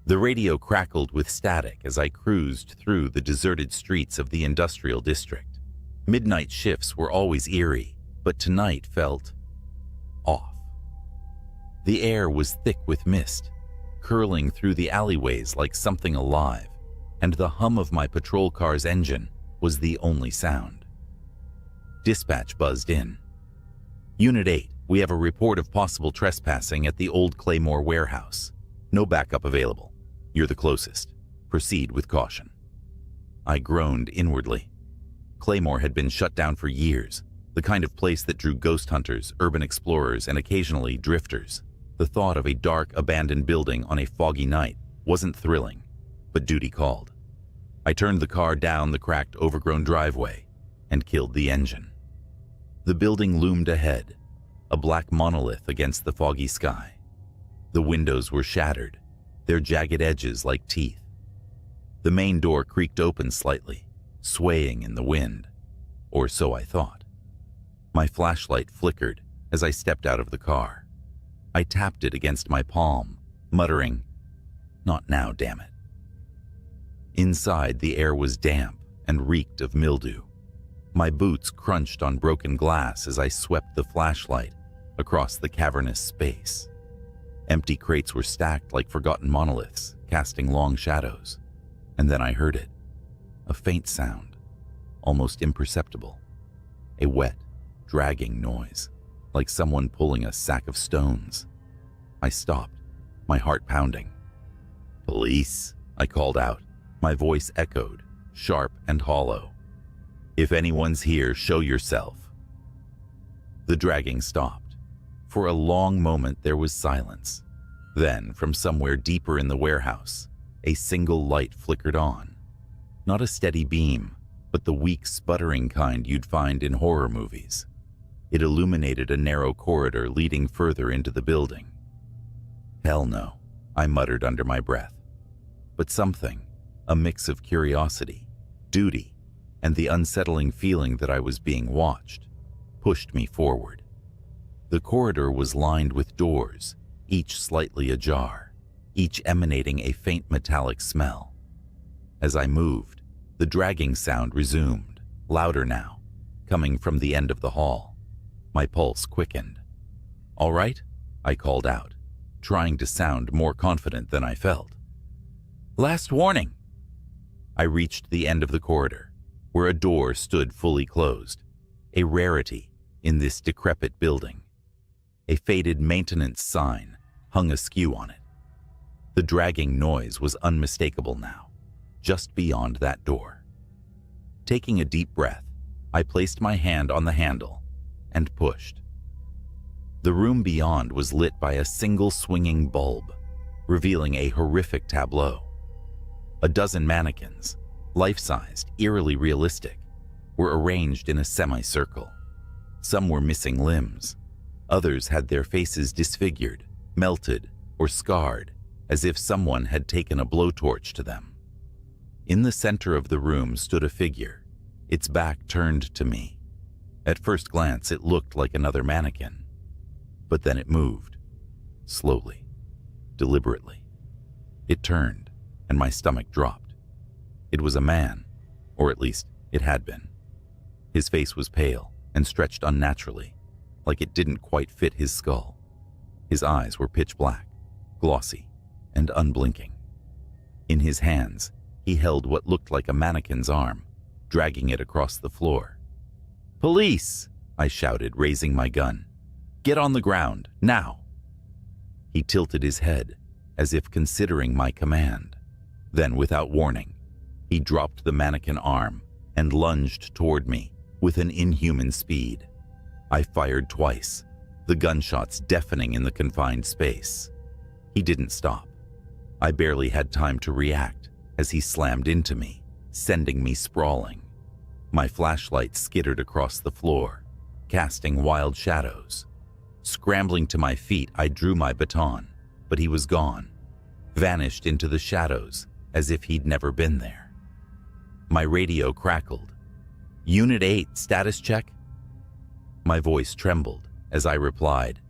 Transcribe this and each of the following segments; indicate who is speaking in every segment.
Speaker 1: The radio crackled with static as I cruised through the deserted streets of the industrial district. Midnight shifts were always eerie, but tonight felt off. The air was thick with mist, curling through the alleyways like something alive, and the hum of my patrol car's engine was the only sound. Dispatch buzzed in. Unit 8, we have a report of possible trespassing at the old Claymore warehouse. No backup available. You're the closest. Proceed with caution. I groaned inwardly. Claymore had been shut down for years, the kind of place that drew ghost hunters, urban explorers, and occasionally drifters. The thought of a dark, abandoned building on a foggy night wasn't thrilling, but duty called. I turned the car down the cracked, overgrown driveway and killed the engine. The building loomed ahead, a black monolith against the foggy sky. The windows were shattered, their jagged edges like teeth. The main door creaked open slightly, swaying in the wind, or so I thought. My flashlight flickered as I stepped out of the car. I tapped it against my palm, muttering, "Not now, damn it." Inside, the air was damp and reeked of mildew. My boots crunched on broken glass as I swept the flashlight across the cavernous space. Empty crates were stacked like forgotten monoliths, casting long shadows. And then I heard it. A faint sound, almost imperceptible. A wet, dragging noise, like someone pulling a sack of stones. I stopped, my heart pounding. "Police," I called out. My voice echoed, sharp and hollow. "If anyone's here, show yourself." The dragging stopped. For a long moment there was silence. Then, from somewhere deeper in the warehouse, a single light flickered on. Not a steady beam, but the weak, sputtering kind you'd find in horror movies. It illuminated a narrow corridor leading further into the building. "Hell no," I muttered under my breath. But something, a mix of curiosity, duty, and the unsettling feeling that I was being watched, pushed me forward. The corridor was lined with doors, each slightly ajar, each emanating a faint metallic smell. As I moved, the dragging sound resumed, louder now, coming from the end of the hall. My pulse quickened. "All right?" I called out, trying to sound more confident than I felt. "Last warning." I reached the end of the corridor, where a door stood fully closed, a rarity in this decrepit building. A faded maintenance sign hung askew on it. The dragging noise was unmistakable now, just beyond that door. Taking a deep breath, I placed my hand on the handle and pushed. The room beyond was lit by a single swinging bulb, revealing a horrific tableau. A dozen mannequins, life-sized, eerily realistic, were arranged in a semicircle. Some were missing limbs. Others had their faces disfigured, melted, or scarred, as if someone had taken a blowtorch to them. In the center of the room stood a figure, its back turned to me. At first glance, it looked like another mannequin. But then it moved, slowly, deliberately. It turned, and my stomach dropped. It was a man, or at least it had been. His face was pale and stretched unnaturally, like it didn't quite fit his skull. His eyes were pitch black, glossy, and unblinking. In his hands, he held what looked like a mannequin's arm, dragging it across the floor. "Police!" I shouted, raising my gun. "Get on the ground, now!" He tilted his head, as if considering my command. Then, without warning, he dropped the mannequin arm and lunged toward me with an inhuman speed. I fired twice, the gunshots deafening in the confined space. He didn't stop. I barely had time to react as he slammed into me, sending me sprawling. My flashlight skittered across the floor, casting wild shadows. Scrambling to my feet, I drew my baton, but he was gone, vanished into the shadows as if he'd never been there. My radio crackled. "Unit 8, status check?" My voice trembled as I replied,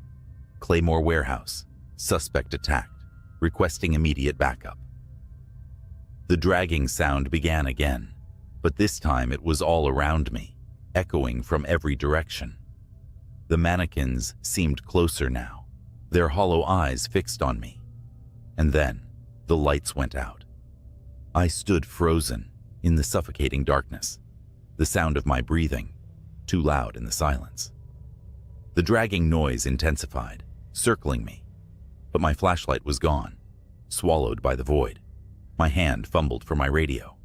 Speaker 1: "Claymore Warehouse, suspect attacked, requesting immediate backup." The dragging sound began again, but this time it was all around me, echoing from every direction. The mannequins seemed closer now, their hollow eyes fixed on me. And then the lights went out. I stood frozen in the suffocating darkness, the sound of my breathing too loud in the silence. The dragging noise intensified, circling me, but my flashlight was gone, swallowed by the void. My hand fumbled for my radio.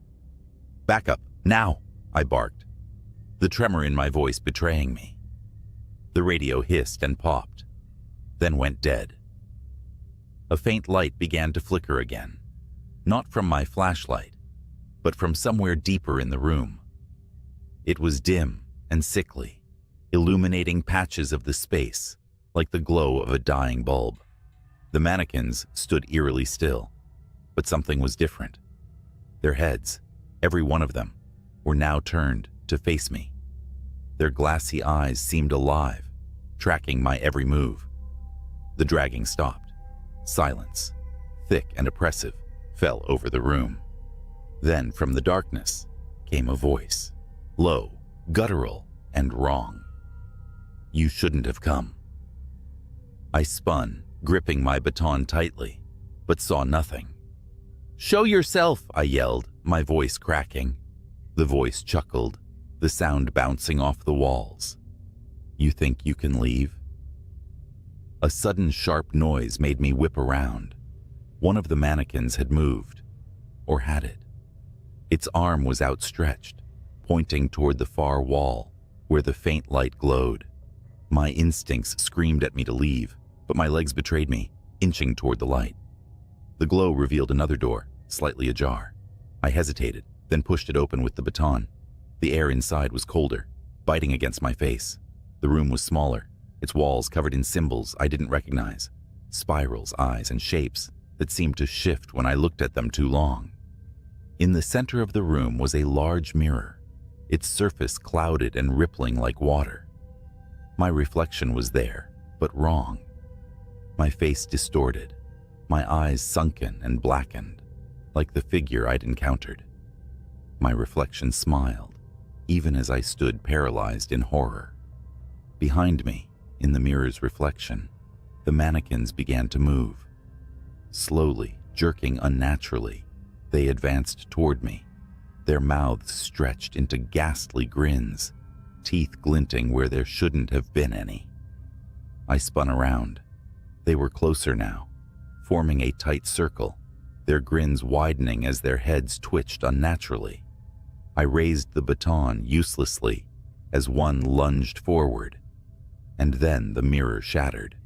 Speaker 1: "Back up, now!" I barked, the tremor in my voice betraying me. The radio hissed and popped, then went dead. A faint light began to flicker again, not from my flashlight, but from somewhere deeper in the room. It was dim and sickly, illuminating patches of the space like the glow of a dying bulb. The mannequins stood eerily still, but something was different. Their heads, every one of them, were now turned to face me. Their glassy eyes seemed alive, tracking my every move. The dragging stopped. Silence, thick and oppressive, fell over the room. Then from the darkness came a voice, low, guttural, and wrong. "You shouldn't have come." I spun, gripping my baton tightly, but saw nothing. "Show yourself," I yelled, my voice cracking. The voice chuckled, the sound bouncing off the walls. "You think you can leave?" A sudden sharp noise made me whip around. One of the mannequins had moved, or had it? Its arm was outstretched, pointing toward the far wall, where the faint light glowed. My instincts screamed at me to leave, but my legs betrayed me, inching toward the light. The glow revealed another door, slightly ajar. I hesitated, then pushed it open with the baton. The air inside was colder, biting against my face. The room was smaller, its walls covered in symbols I didn't recognize, spirals, eyes, and shapes that seemed to shift when I looked at them too long. In the center of the room was a large mirror, its surface clouded and rippling like water. My reflection was there, but wrong. My face distorted, my eyes sunken and blackened, like the figure I'd encountered. My reflection smiled, even as I stood paralyzed in horror. Behind me, in the mirror's reflection, the mannequins began to move. Slowly, jerking unnaturally, they advanced toward me, their mouths stretched into ghastly grins, teeth glinting where there shouldn't have been any. I spun around. They were closer now, forming a tight circle, their grins widening as their heads twitched unnaturally. I raised the baton uselessly as one lunged forward, and then the mirror shattered.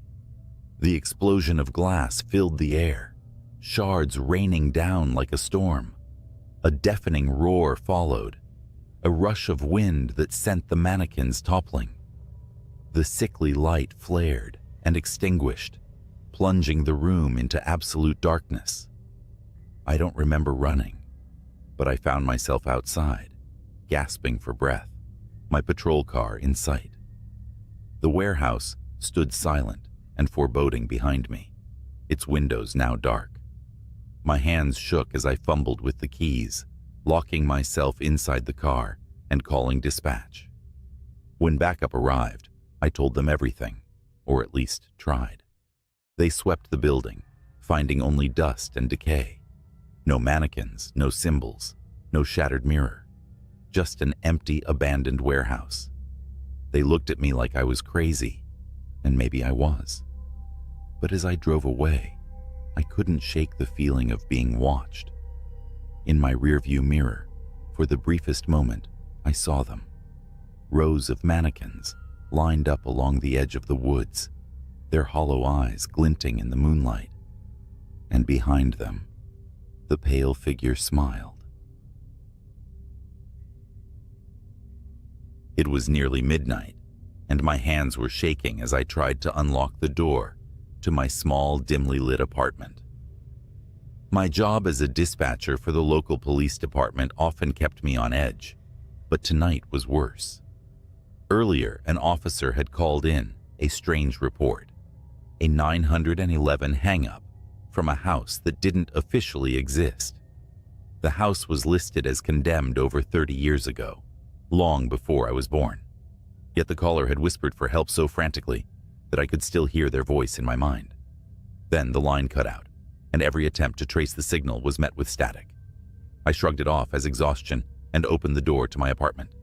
Speaker 1: The explosion of glass filled the air, shards raining down like a storm. A deafening roar followed, a rush of wind that sent the mannequins toppling. The sickly light flared and extinguished, plunging the room into absolute darkness. I don't remember running, but I found myself outside, gasping for breath, my patrol car in sight. The warehouse stood silent and foreboding behind me, its windows now dark. My hands shook as I fumbled with the keys, locking myself inside the car and calling dispatch. When backup arrived, I told them everything, or at least tried. They swept the building, finding only dust and decay. No mannequins, no symbols, no shattered mirror, just an empty, abandoned warehouse. They looked at me like I was crazy, and maybe I was. But as I drove away, I couldn't shake the feeling of being watched. In my rearview mirror, for the briefest moment, I saw them. Rows of mannequins lined up along the edge of the woods, their hollow eyes glinting in the moonlight. And behind them, the pale figure smiled. It was nearly midnight, and my hands were shaking as I tried to unlock the door to my small, dimly lit apartment. My job as a dispatcher for the local police department often kept me on edge, but tonight was worse. Earlier, an officer had called in a strange report, a 911 hang-up from a house that didn't officially exist. The house was listed as condemned over 30 years ago, long before I was born. Yet the caller had whispered for help so frantically that I could still hear their voice in my mind. Then the line cut out, and every attempt to trace the signal was met with static. I shrugged it off as exhaustion and opened the door to my apartment.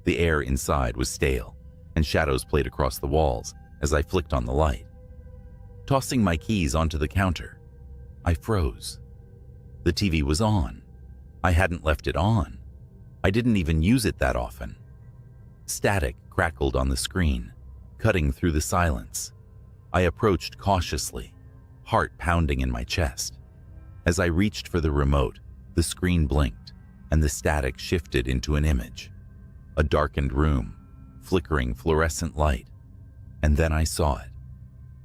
Speaker 1: The air inside was stale, and shadows played across the walls as I flicked on the light. Tossing my keys onto the counter, I froze. The TV was on. I hadn't left it on. I didn't even use it that often. Static crackled on the screen, cutting through the silence. I approached cautiously, heart pounding in my chest. As I reached for the remote, the screen blinked, and the static shifted into an image. A darkened room, flickering fluorescent light. And then I saw it.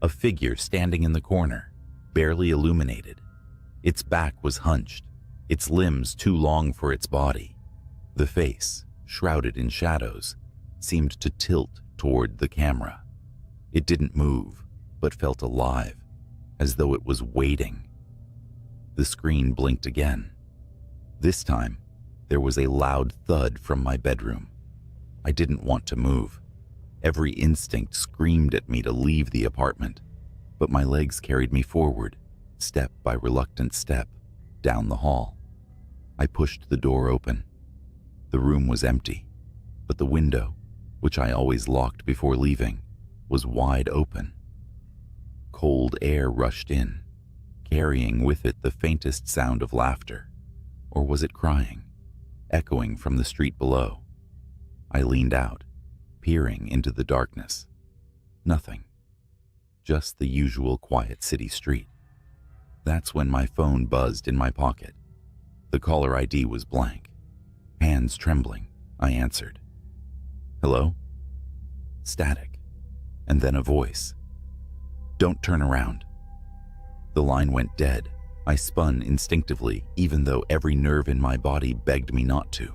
Speaker 1: A figure standing in the corner, barely illuminated. Its back was hunched, its limbs too long for its body. The face, shrouded in shadows, seemed to tilt toward the camera. It didn't move, but felt alive, as though it was waiting. The screen blinked again. This time, there was a loud thud from my bedroom. I didn't want to move. Every instinct screamed at me to leave the apartment, but my legs carried me forward, step by reluctant step, down the hall. I pushed the door open. The room was empty, but the window, which I always locked before leaving, was wide open. Cold air rushed in, carrying with it the faintest sound of laughter. Or was it crying, echoing from the street below? I leaned out, peering into the darkness. Nothing. Just the usual quiet city street. That's when my phone buzzed in my pocket. The caller ID was blank. Hands trembling, I answered. Hello? Static. And then a voice. Don't turn around. The line went dead. I spun instinctively, even though every nerve in my body begged me not to.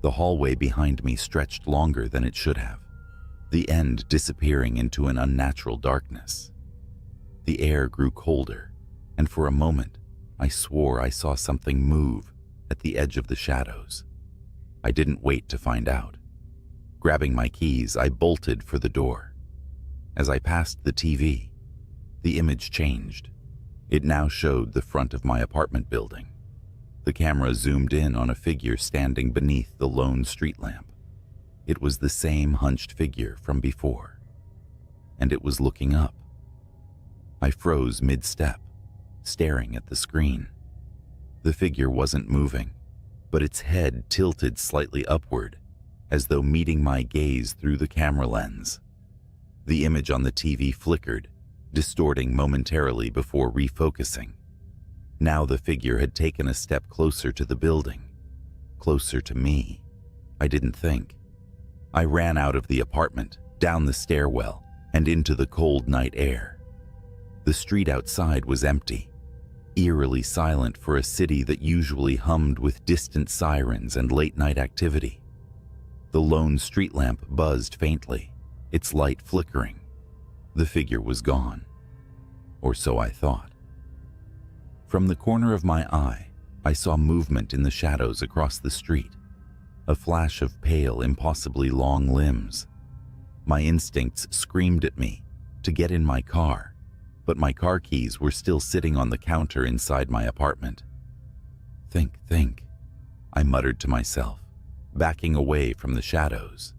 Speaker 1: The hallway behind me stretched longer than it should have, the end disappearing into an unnatural darkness. The air grew colder, and for a moment, I swore I saw something move at the edge of the shadows. I didn't wait to find out. Grabbing my keys, I bolted for the door. As I passed the TV, the image changed. It now showed the front of my apartment building. The camera zoomed in on a figure standing beneath the lone street lamp. It was the same hunched figure from before, and it was looking up. I froze mid-step, staring at the screen. The figure wasn't moving, but its head tilted slightly upward, as though meeting my gaze through the camera lens. The image on the TV flickered, distorting momentarily before refocusing. Now the figure had taken a step closer to the building, closer to me. I didn't think. I ran out of the apartment, down the stairwell, and into the cold night air. The street outside was empty, eerily silent for a city that usually hummed with distant sirens and late-night activity. The lone street lamp buzzed faintly, its light flickering. The figure was gone, or so I thought. From the corner of my eye, I saw movement in the shadows across the street, a flash of pale, impossibly long limbs. My instincts screamed at me to get in my car, but my car keys were still sitting on the counter inside my apartment. Think, I muttered to myself, backing away from the shadows.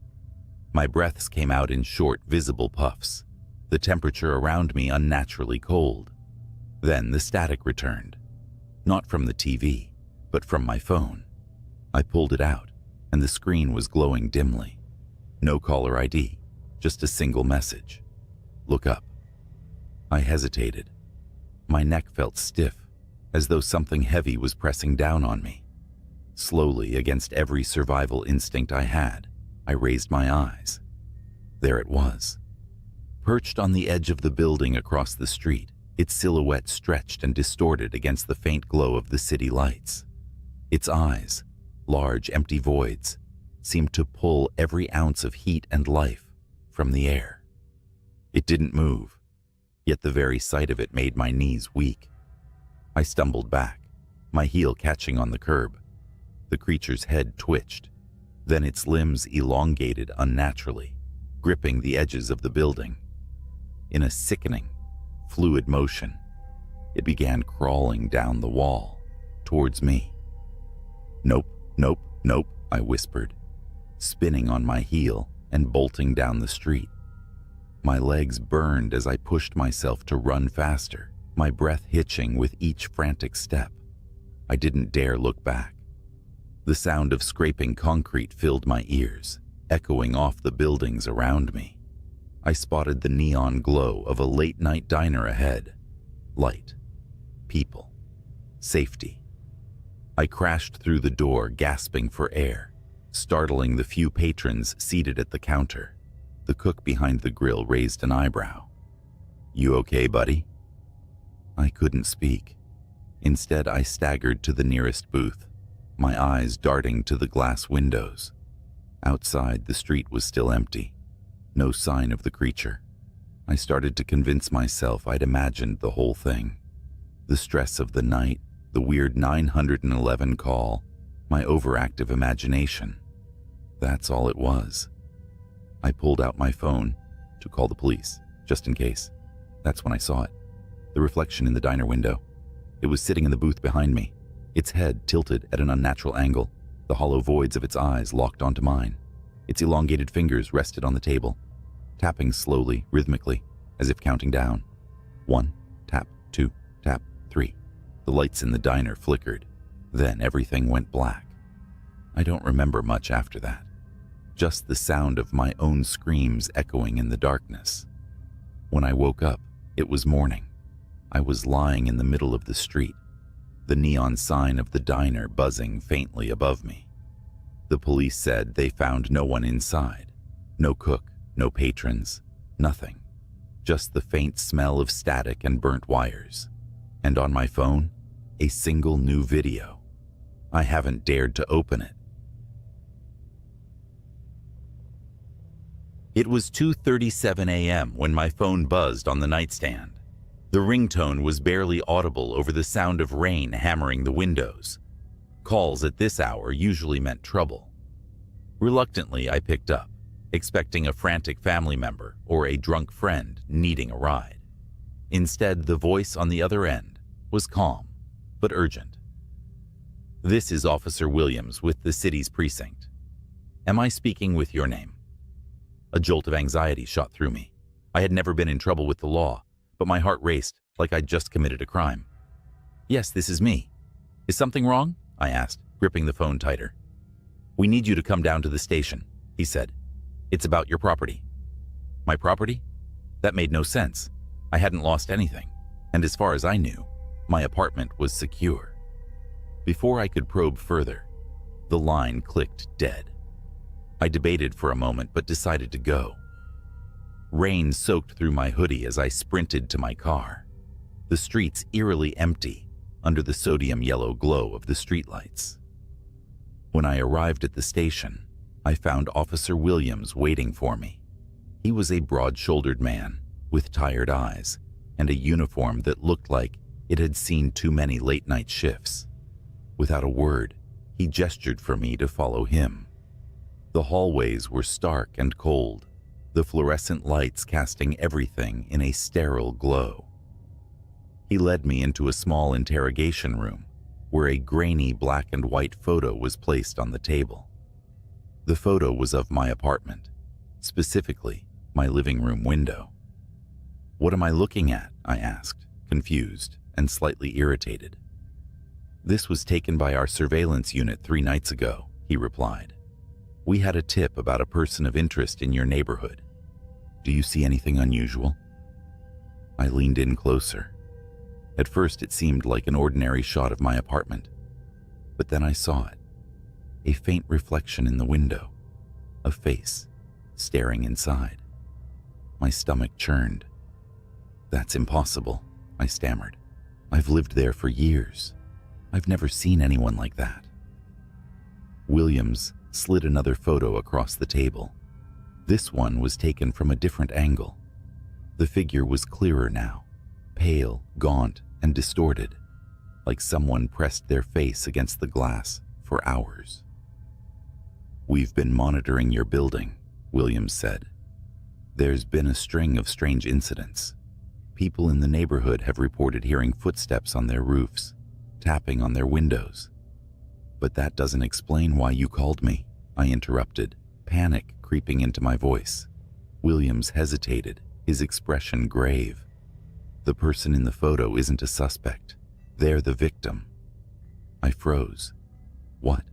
Speaker 1: My breaths came out in short, visible puffs, the temperature around me unnaturally cold. Then the static returned, not from the TV, but from my phone. I pulled it out, and the screen was glowing dimly. No caller ID, just a single message. Look up. I hesitated. My neck felt stiff, as though something heavy was pressing down on me. Slowly, against every survival instinct I had, I raised my eyes. There it was. Perched on the edge of the building across the street, its silhouette stretched and distorted against the faint glow of the city lights. Its eyes, large empty voids, seemed to pull every ounce of heat and life from the air. It didn't move, yet the very sight of it made my knees weak. I stumbled back, my heel catching on the curb. The creature's head twitched, then its limbs elongated unnaturally, gripping the edges of the building. In a sickening, fluid motion, it began crawling down the wall, towards me. "Nope, nope, nope," I whispered, spinning on my heel and bolting down the street. My legs burned as I pushed myself to run faster, my breath hitching with each frantic step. I didn't dare look back. The sound of scraping concrete filled my ears, echoing off the buildings around me. I spotted the neon glow of a late-night diner ahead. Light, people, safety. I crashed through the door, gasping for air, startling the few patrons seated at the counter. The cook behind the grill raised an eyebrow. "You okay, buddy?" I couldn't speak. Instead, I staggered to the nearest booth, my eyes darting to the glass windows. Outside, the street was still empty. No sign of the creature. I started to convince myself I'd imagined the whole thing. The stress of the night, the weird 911 call, my overactive imagination. That's all it was. I pulled out my phone to call the police, just in case. That's when I saw it. The reflection in the diner window. It was sitting in the booth behind me, its head tilted at an unnatural angle, the hollow voids of its eyes locked onto mine. Its elongated fingers rested on the table, tapping slowly, rhythmically, as if counting down. 1, tap, 2, tap, 3. The lights in the diner flickered. Then everything went black. I don't remember much after that. Just the sound of my own screams echoing in the darkness. When I woke up, it was morning. I was lying in the middle of the street, the neon sign of the diner buzzing faintly above me. The police said they found no one inside. No cook, no patrons, nothing. Just the faint smell of static and burnt wires. And on my phone, a single new video. I haven't dared to open it. It was 2:37 a.m. when my phone buzzed on the nightstand. The ringtone was barely audible over the sound of rain hammering the windows. Calls at this hour usually meant trouble. Reluctantly, I picked up, expecting a frantic family member or a drunk friend needing a ride. Instead, the voice on the other end was calm, but urgent. "This is Officer Williams with the city's precinct. Am I speaking with your name?" A jolt of anxiety shot through me. I had never been in trouble with the law, but my heart raced like I'd just committed a crime. "Yes, this is me. Is something wrong?" I asked, gripping the phone tighter. "We need you to come down to the station," he said. "It's about your property." My property? That made no sense. I hadn't lost anything, and as far as I knew, my apartment was secure. Before I could probe further, the line clicked dead. I debated for a moment but decided to go. Rain soaked through my hoodie as I sprinted to my car, the streets eerily empty under the sodium yellow glow of the streetlights. When I arrived at the station, I found Officer Williams waiting for me. He was a broad-shouldered man with tired eyes and a uniform that looked like it had seen too many late-night shifts. Without a word, he gestured for me to follow him. The hallways were stark and cold, the fluorescent lights casting everything in a sterile glow. He led me into a small interrogation room where a grainy black and white photo was placed on the table. The photo was of my apartment, specifically my living room window. "What am I looking at?" I asked, confused and slightly irritated. "This was taken by our surveillance unit 3 nights ago," he replied. "We had a tip about a person of interest in your neighborhood. Do you see anything unusual?" I leaned in closer. At first, it seemed like an ordinary shot of my apartment, but then I saw it. A faint reflection in the window, a face staring inside. My stomach churned. "That's impossible," I stammered. "I've lived there for years. I've never seen anyone like that." Williams slid another photo across the table. This one was taken from a different angle. The figure was clearer now, pale, gaunt, and distorted. like someone pressed their face against the glass for hours. "We've been monitoring your building," Williams said. "There's been a string of strange incidents. People in the neighborhood have reported hearing footsteps on their roofs, tapping on their windows." "But that doesn't explain why you called me," I interrupted, panic creeping into my voice. Williams hesitated, his expression grave. "The person in the photo isn't a suspect. They're the victim." I froze. "What?"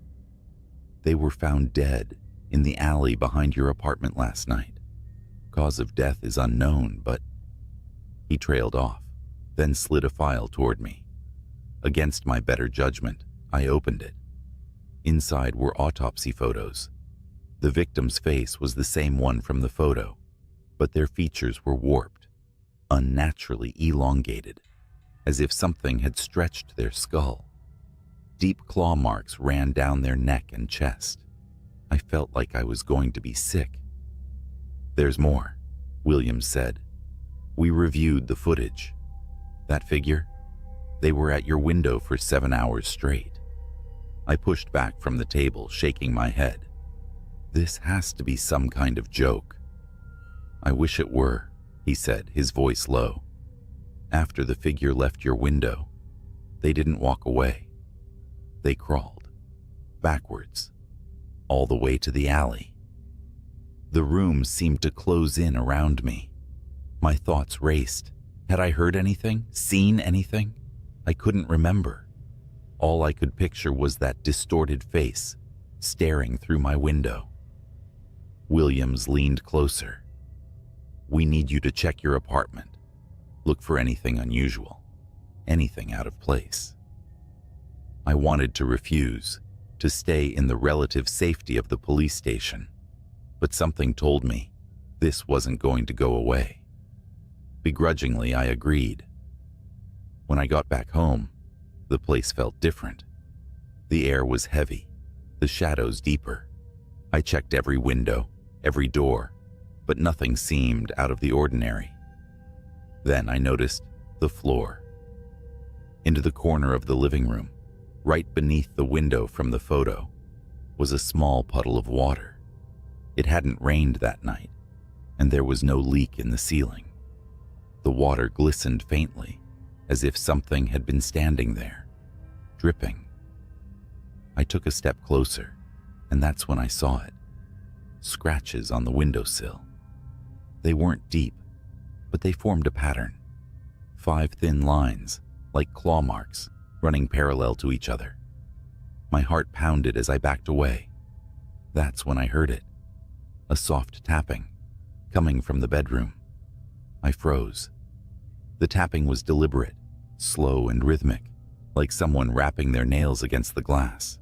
Speaker 1: "They were found dead in the alley behind your apartment last night. Cause of death is unknown, but..." He trailed off, then slid a file toward me. Against my better judgment, I opened it. Inside were autopsy photos. The victim's face was the same one from the photo, but their features were warped, unnaturally elongated, as if something had stretched their skull. Deep claw marks ran down their neck and chest. I felt like I was going to be sick. "There's more," Williams said. "We reviewed the footage. That figure? They were at your window for 7 hours straight." I pushed back from the table, shaking my head. "This has to be some kind of joke." "I wish it were," he said, his voice low. "After the figure left your window, they didn't walk away. They crawled, backwards, all the way to the alley." The room seemed to close in around me. My thoughts raced. Had I heard anything? Seen anything? I couldn't remember. All I could picture was that distorted face staring through my window. Williams leaned closer. "We need you to check your apartment. Look for anything unusual, anything out of place." I wanted to refuse, to stay in the relative safety of the police station, but something told me this wasn't going to go away. Begrudgingly, I agreed. When I got back home, the place felt different. The air was heavy, the shadows deeper. I checked every window, every door, but nothing seemed out of the ordinary. Then I noticed the floor. Into the corner of the living room, right beneath the window from the photo, was a small puddle of water. It hadn't rained that night, and there was no leak in the ceiling. The water glistened faintly, as if something had been standing there, dripping. I took a step closer, and that's when I saw it. Scratches on the windowsill. They weren't deep, but they formed a pattern. 5 thin lines, like claw marks, running parallel to each other. My heart pounded as I backed away. That's when I heard it. A soft tapping, coming from the bedroom. I froze. The tapping was deliberate, slow and rhythmic, like someone rapping their nails against the glass.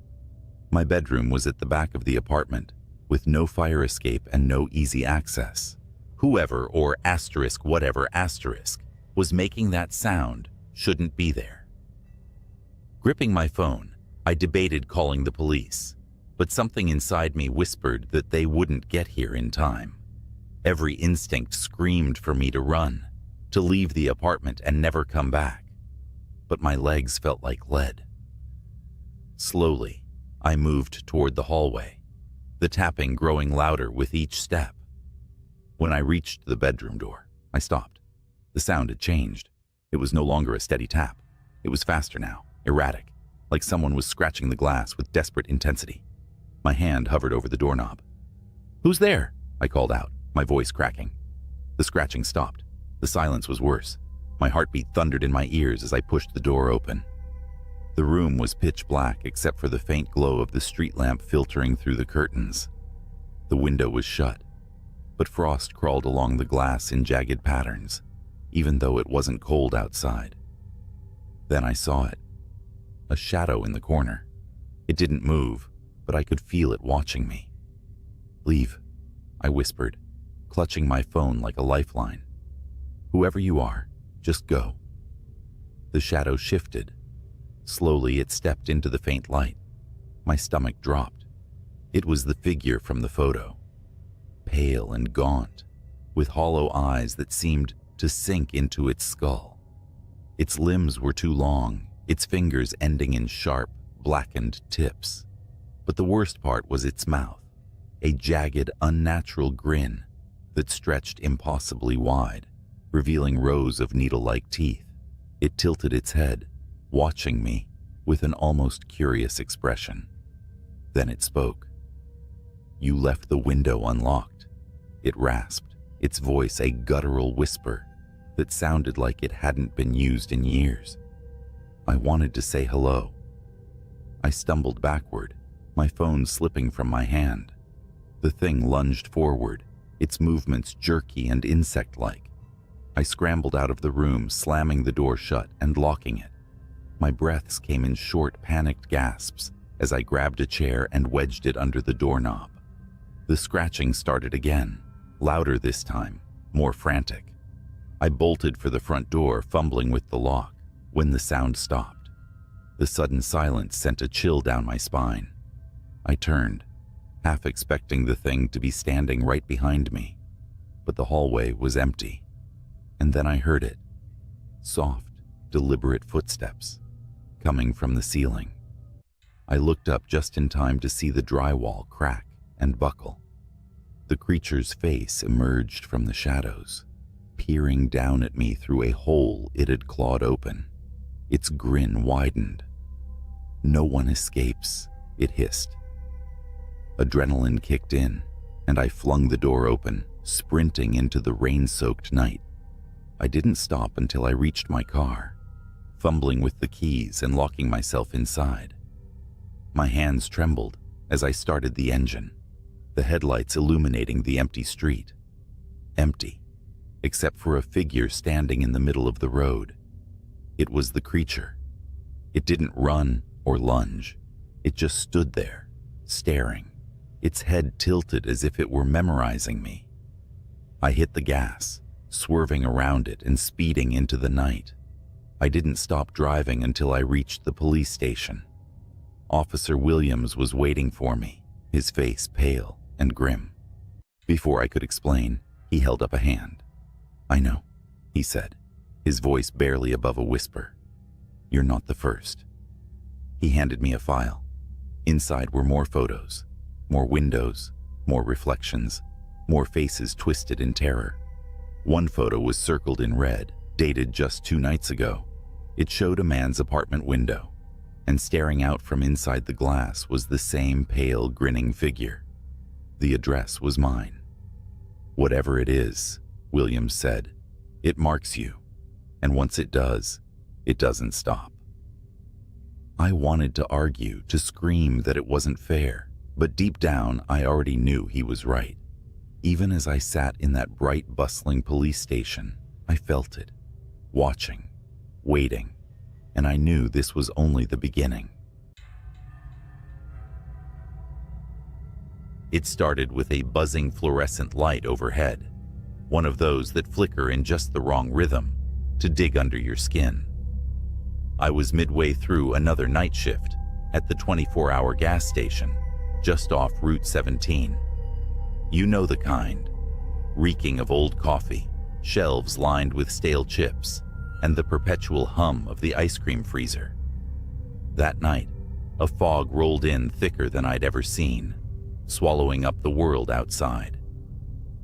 Speaker 1: My bedroom was at the back of the apartment, with no fire escape and no easy access. Whoever or asterisk whatever asterisk was making that sound shouldn't be there. Gripping my phone, I debated calling the police, but something inside me whispered that they wouldn't get here in time. Every instinct screamed for me to run, to leave the apartment and never come back. But my legs felt like lead. Slowly, I moved toward the hallway, the tapping growing louder with each step. When I reached the bedroom door, I stopped. The sound had changed. It was no longer a steady tap. It was faster now, erratic, like someone was scratching the glass with desperate intensity. My hand hovered over the doorknob. "Who's there?" I called out, my voice cracking. The scratching stopped. The silence was worse. My heartbeat thundered in my ears as I pushed the door open. The room was pitch black except for the faint glow of the street lamp filtering through the curtains. The window was shut, but frost crawled along the glass in jagged patterns, even though it wasn't cold outside. Then I saw it. A shadow in the corner. It didn't move, but I could feel it watching me. "Leave," I whispered, clutching my phone like a lifeline. "Whoever you are, just go." The shadow shifted. Slowly, it stepped into the faint light. My stomach dropped. It was the figure from the photo. Pale and gaunt, with hollow eyes that seemed to sink into its skull. Its limbs were too long, its fingers ending in sharp, blackened tips. But the worst part was its mouth, a jagged, unnatural grin that stretched impossibly wide, revealing rows of needle-like teeth. It tilted its head, watching me with an almost curious expression. Then it spoke. "You left the window unlocked," it rasped, its voice a guttural whisper that sounded like it hadn't been used in years. I wanted to say hello. I stumbled backward, my phone slipping from my hand. The thing lunged forward, its movements jerky and insect-like. I scrambled out of the room, slamming the door shut and locking it. My breaths came in short, panicked gasps as I grabbed a chair and wedged it under the doorknob. The scratching started again, louder this time, more frantic. I bolted for the front door, fumbling with the lock, when the sound stopped. The sudden silence sent a chill down my spine. I turned, half expecting the thing to be standing right behind me, but the hallway was empty. And then I heard it. Soft, deliberate footsteps, coming from the ceiling. I looked up just in time to see the drywall crack and buckle. The creature's face emerged from the shadows, peering down at me through a hole it had clawed open. Its grin widened. "No one escapes," it hissed. Adrenaline kicked in, and I flung the door open, sprinting into the rain-soaked night. I didn't stop until I reached my car, fumbling with the keys and locking myself inside. My hands trembled as I started the engine, the headlights illuminating the empty street. Empty, except for a figure standing in the middle of the road. It was the creature. It didn't run or lunge. It just stood there, staring, its head tilted as if it were memorizing me. I hit the gas, swerving around it and speeding into the night. I didn't stop driving until I reached the police station. Officer Williams was waiting for me, his face pale and grim. Before I could explain, he held up a hand. "I know," he said, his voice barely above a whisper. "You're not the first." He handed me a file. Inside were more photos, more windows, more reflections, more faces twisted in terror. One photo was circled in red, dated just 2 nights ago. It showed a man's apartment window, and staring out from inside the glass was the same pale, grinning figure. The address was mine. "Whatever it is," Williams said, "it marks you, and once it does, it doesn't stop." I wanted to argue, to scream that it wasn't fair, but deep down I already knew he was right. Even as I sat in that bright, bustling police station, I felt it, watching, waiting, and I knew this was only the beginning. It started with a buzzing fluorescent light overhead, one of those that flicker in just the wrong rhythm to dig under your skin. I was midway through another night shift at the 24-hour gas station, just off Route 17. You know the kind, reeking of old coffee, shelves lined with stale chips, and the perpetual hum of the ice cream freezer. That night, a fog rolled in thicker than I'd ever seen, swallowing up the world outside.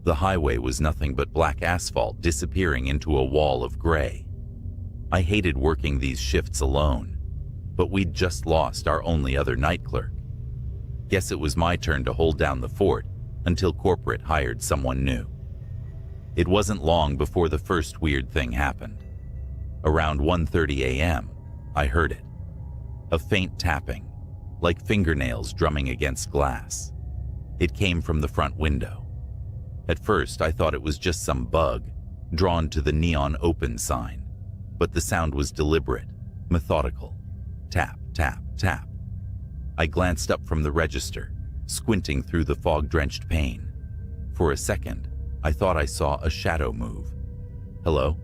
Speaker 1: The highway was nothing but black asphalt disappearing into a wall of gray. I hated working these shifts alone, but we'd just lost our only other night clerk. Guess it was my turn to hold down the fort until corporate hired someone new. It wasn't long before the first weird thing happened. Around 1:30 a.m., I heard it. A faint tapping, like fingernails drumming against glass. It came from the front window. At first, I thought it was just some bug drawn to the neon open sign, but the sound was deliberate, methodical. Tap, tap, tap. I glanced up from the register, squinting through the fog-drenched pane. For a second, I thought I saw a shadow move. "Hello?"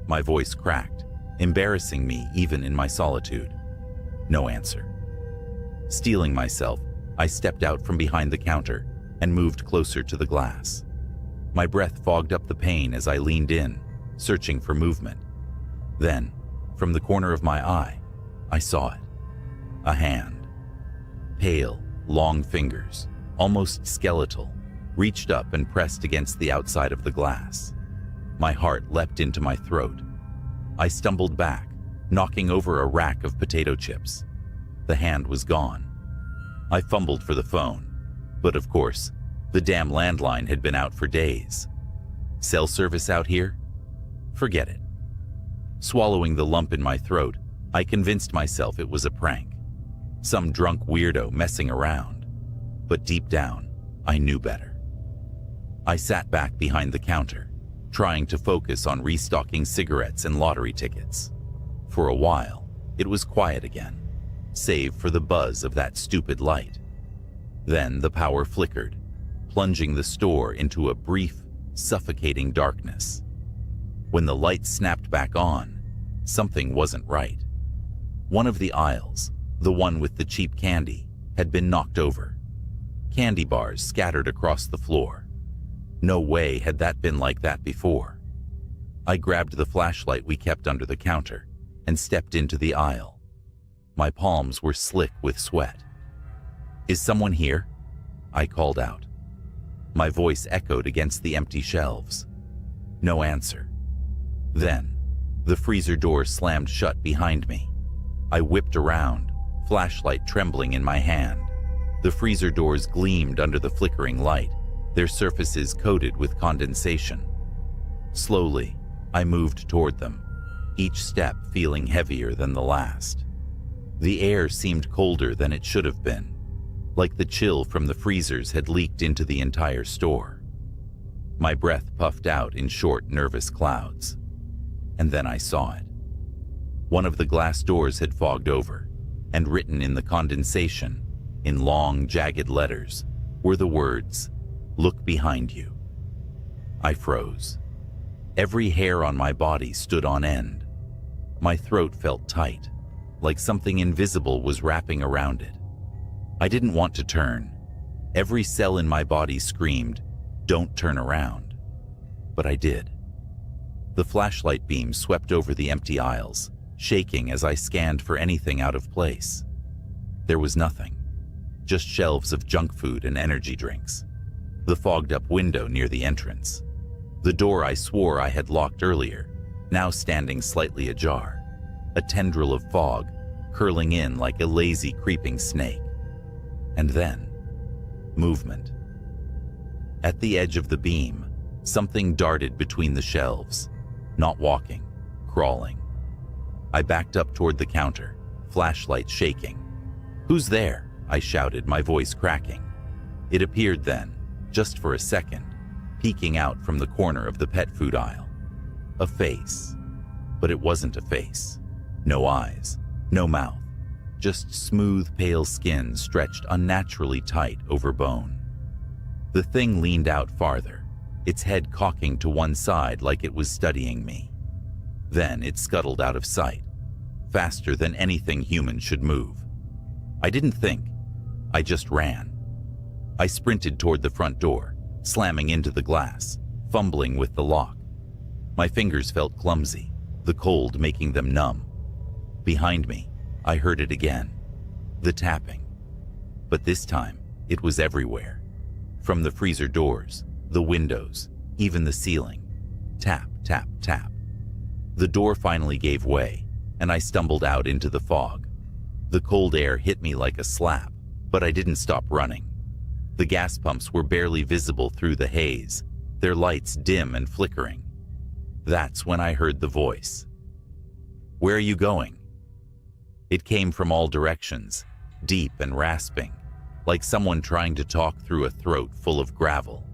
Speaker 1: My voice cracked, embarrassing me even in my solitude. No answer. Steeling myself, I stepped out from behind the counter and moved closer to the glass. My breath fogged up the pane as I leaned in, searching for movement. Then, from the corner of my eye, I saw it. A hand. Pale, long fingers, almost skeletal, reached up and pressed against the outside of the glass. My heart leapt into my throat. I stumbled back, knocking over a rack of potato chips. The hand was gone. I fumbled for the phone, but of course, the damn landline had been out for days. Cell service out here? Forget it. Swallowing the lump in my throat, I convinced myself it was a prank. Some drunk weirdo messing around. But deep down, I knew better. I sat back behind the counter, trying to focus on restocking cigarettes and lottery tickets. For a while, it was quiet again, save for the buzz of that stupid light. Then the power flickered, plunging the store into a brief, suffocating darkness. When the light snapped back on, something wasn't right. One of the aisles, the one with the cheap candy, had been knocked over. Candy bars scattered across the floor. No way had that been like that before. I grabbed the flashlight we kept under the counter and stepped into the aisle. My palms were slick with sweat. "Is someone here?" I called out. My voice echoed against the empty shelves. No answer. Then, the freezer door slammed shut behind me. I whipped around, flashlight trembling in my hand. The freezer doors gleamed under the flickering light, their surfaces coated with condensation. Slowly, I moved toward them, each step feeling heavier than the last. The air seemed colder than it should have been, like the chill from the freezers had leaked into the entire store. My breath puffed out in short, nervous clouds. And then I saw it. One of the glass doors had fogged over, and written in the condensation, in long, jagged letters, were the words, "Look behind you." I froze. Every hair on my body stood on end. My throat felt tight, like something invisible was wrapping around it. I didn't want to turn. Every cell in my body screamed, "Don't turn around." But I did. The flashlight beam swept over the empty aisles, shaking as I scanned for anything out of place. There was nothing, just shelves of junk food and energy drinks. The fogged-up window near the entrance. The door I swore I had locked earlier, now standing slightly ajar. A tendril of fog, curling in like a lazy, creeping snake. And then, movement. At the edge of the beam, something darted between the shelves. Not walking, crawling. I backed up toward the counter, flashlight shaking. "Who's there?" I shouted, my voice cracking. It appeared then, just for a second, peeking out from the corner of the pet food aisle. A face. But it wasn't a face. No eyes, no mouth, just smooth, pale skin stretched unnaturally tight over bone. The thing leaned out farther, its head cocking to one side like it was studying me. Then it scuttled out of sight, faster than anything human should move. I didn't think, I just ran. I sprinted toward the front door, slamming into the glass, fumbling with the lock. My fingers felt clumsy, the cold making them numb. Behind me, I heard it again, the tapping. But this time, it was everywhere. From the freezer doors, the windows, even the ceiling. Tap, tap, tap. The door finally gave way, and I stumbled out into the fog. The cold air hit me like a slap, but I didn't stop running. The gas pumps were barely visible through the haze, their lights dim and flickering. That's when I heard the voice. "Where are you going?" It came from all directions, deep and rasping, like someone trying to talk through a throat full of gravel.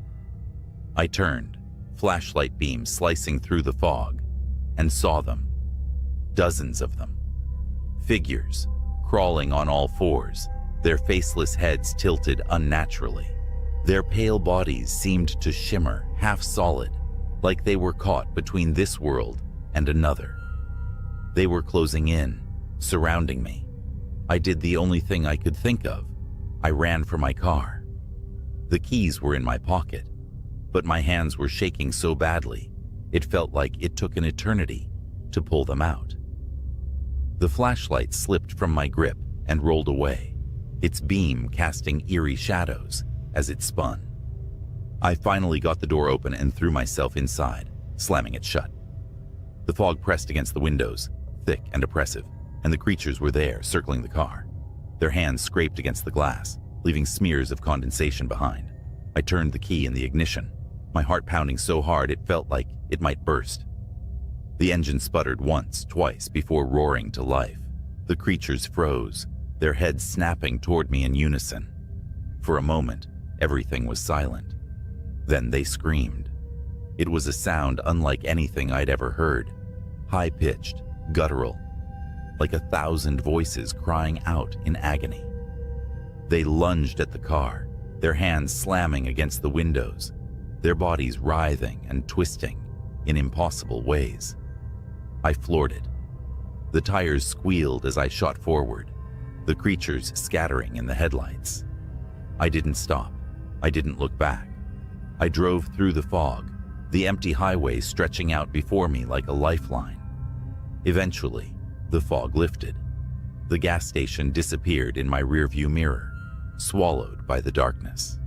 Speaker 1: I turned, flashlight beam slicing through the fog, and saw them. Dozens of them. Figures, crawling on all fours, their faceless heads tilted unnaturally. Their pale bodies seemed to shimmer, half solid, like they were caught between this world and another. They were closing in, surrounding me. I did the only thing I could think of. I ran for my car. The keys were in my pocket, but my hands were shaking so badly, it felt like it took an eternity to pull them out. The flashlight slipped from my grip and rolled away, its beam casting eerie shadows as it spun. I finally got the door open and threw myself inside, slamming it shut. The fog pressed against the windows, thick and oppressive, and the creatures were there, circling the car. Their hands scraped against the glass, leaving smears of condensation behind. I turned the key in the ignition, my heart pounding so hard it felt like it might burst. The engine sputtered once, twice, before roaring to life. The creatures froze, their heads snapping toward me in unison. For a moment, everything was silent. Then they screamed. It was a sound unlike anything I'd ever heard, high-pitched, guttural, like 1,000 voices crying out in agony. They lunged at the car, their hands slamming against the windows, their bodies writhing and twisting in impossible ways. I floored it. The tires squealed as I shot forward, the creatures scattering in the headlights. I didn't stop. I didn't look back. I drove through the fog, the empty highway stretching out before me like a lifeline. Eventually, the fog lifted. The gas station disappeared in my rearview mirror, swallowed by the darkness.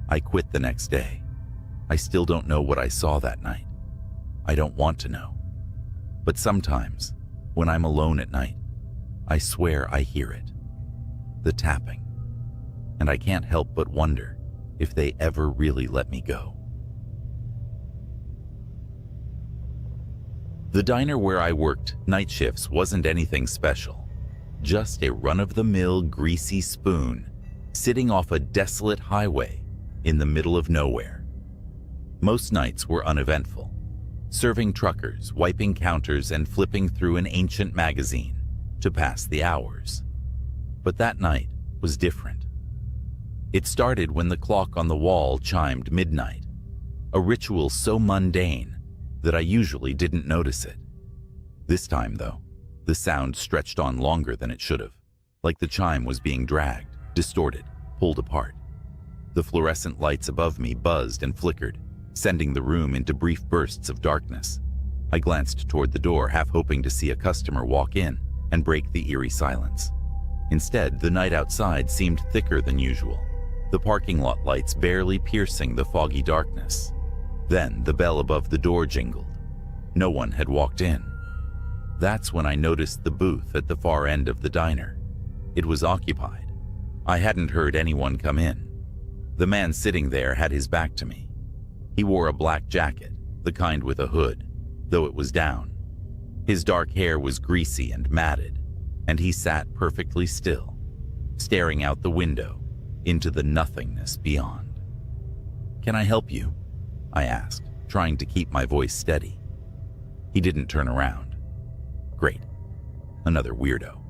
Speaker 1: I quit the next day. I still don't know what I saw that night. I don't want to know. But sometimes, when I'm alone at night, I swear I hear it. The tapping. And I can't help but wonder if they ever really let me go. The diner where I worked night shifts wasn't anything special. Just a run-of-the-mill greasy spoon sitting off a desolate highway in the middle of nowhere. Most nights were uneventful, serving truckers, wiping counters, and flipping through an ancient magazine to pass the hours. But that night was different. It started when the clock on the wall chimed midnight, a ritual so mundane that I usually didn't notice it. This time, though, the sound stretched on longer than it should have, like the chime was being dragged, distorted, pulled apart. The fluorescent lights above me buzzed and flickered, sending the room into brief bursts of darkness. I glanced toward the door, half hoping to see a customer walk in and break the eerie silence. Instead, the night outside seemed thicker than usual, the parking lot lights barely piercing the foggy darkness. Then the bell above the door jingled. No one had walked in. That's when I noticed the booth at the far end of the diner. It was occupied. I hadn't heard anyone come in. The man sitting there had his back to me. He wore a black jacket, the kind with a hood, though it was down. His dark hair was greasy and matted, and he sat perfectly still, staring out the window into the nothingness beyond. "Can I help you?" I asked, trying to keep my voice steady. He didn't turn around. Great. Another weirdo.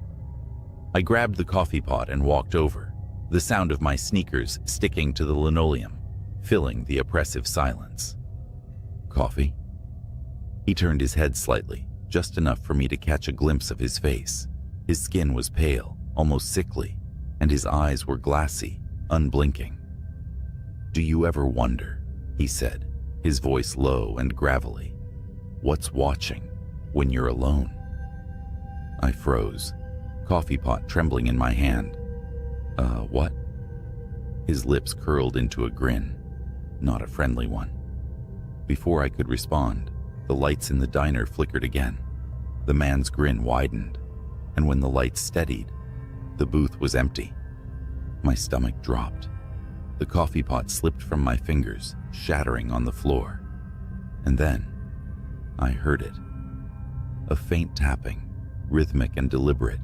Speaker 1: I grabbed the coffee pot and walked over, the sound of my sneakers sticking to the linoleum, filling the oppressive silence. "Coffee?" He turned his head slightly, just enough for me to catch a glimpse of his face. His skin was pale, almost sickly, and his eyes were glassy, unblinking. "Do you ever wonder," he said, his voice low and gravelly, "what's watching when you're alone?" I froze, coffee pot trembling in my hand. What?" His lips curled into a grin, not a friendly one. Before I could respond, the lights in the diner flickered again. The man's grin widened, and when the lights steadied, the booth was empty. My stomach dropped. The coffee pot slipped from my fingers, shattering on the floor. And then, I heard it. A faint tapping, rhythmic and deliberate,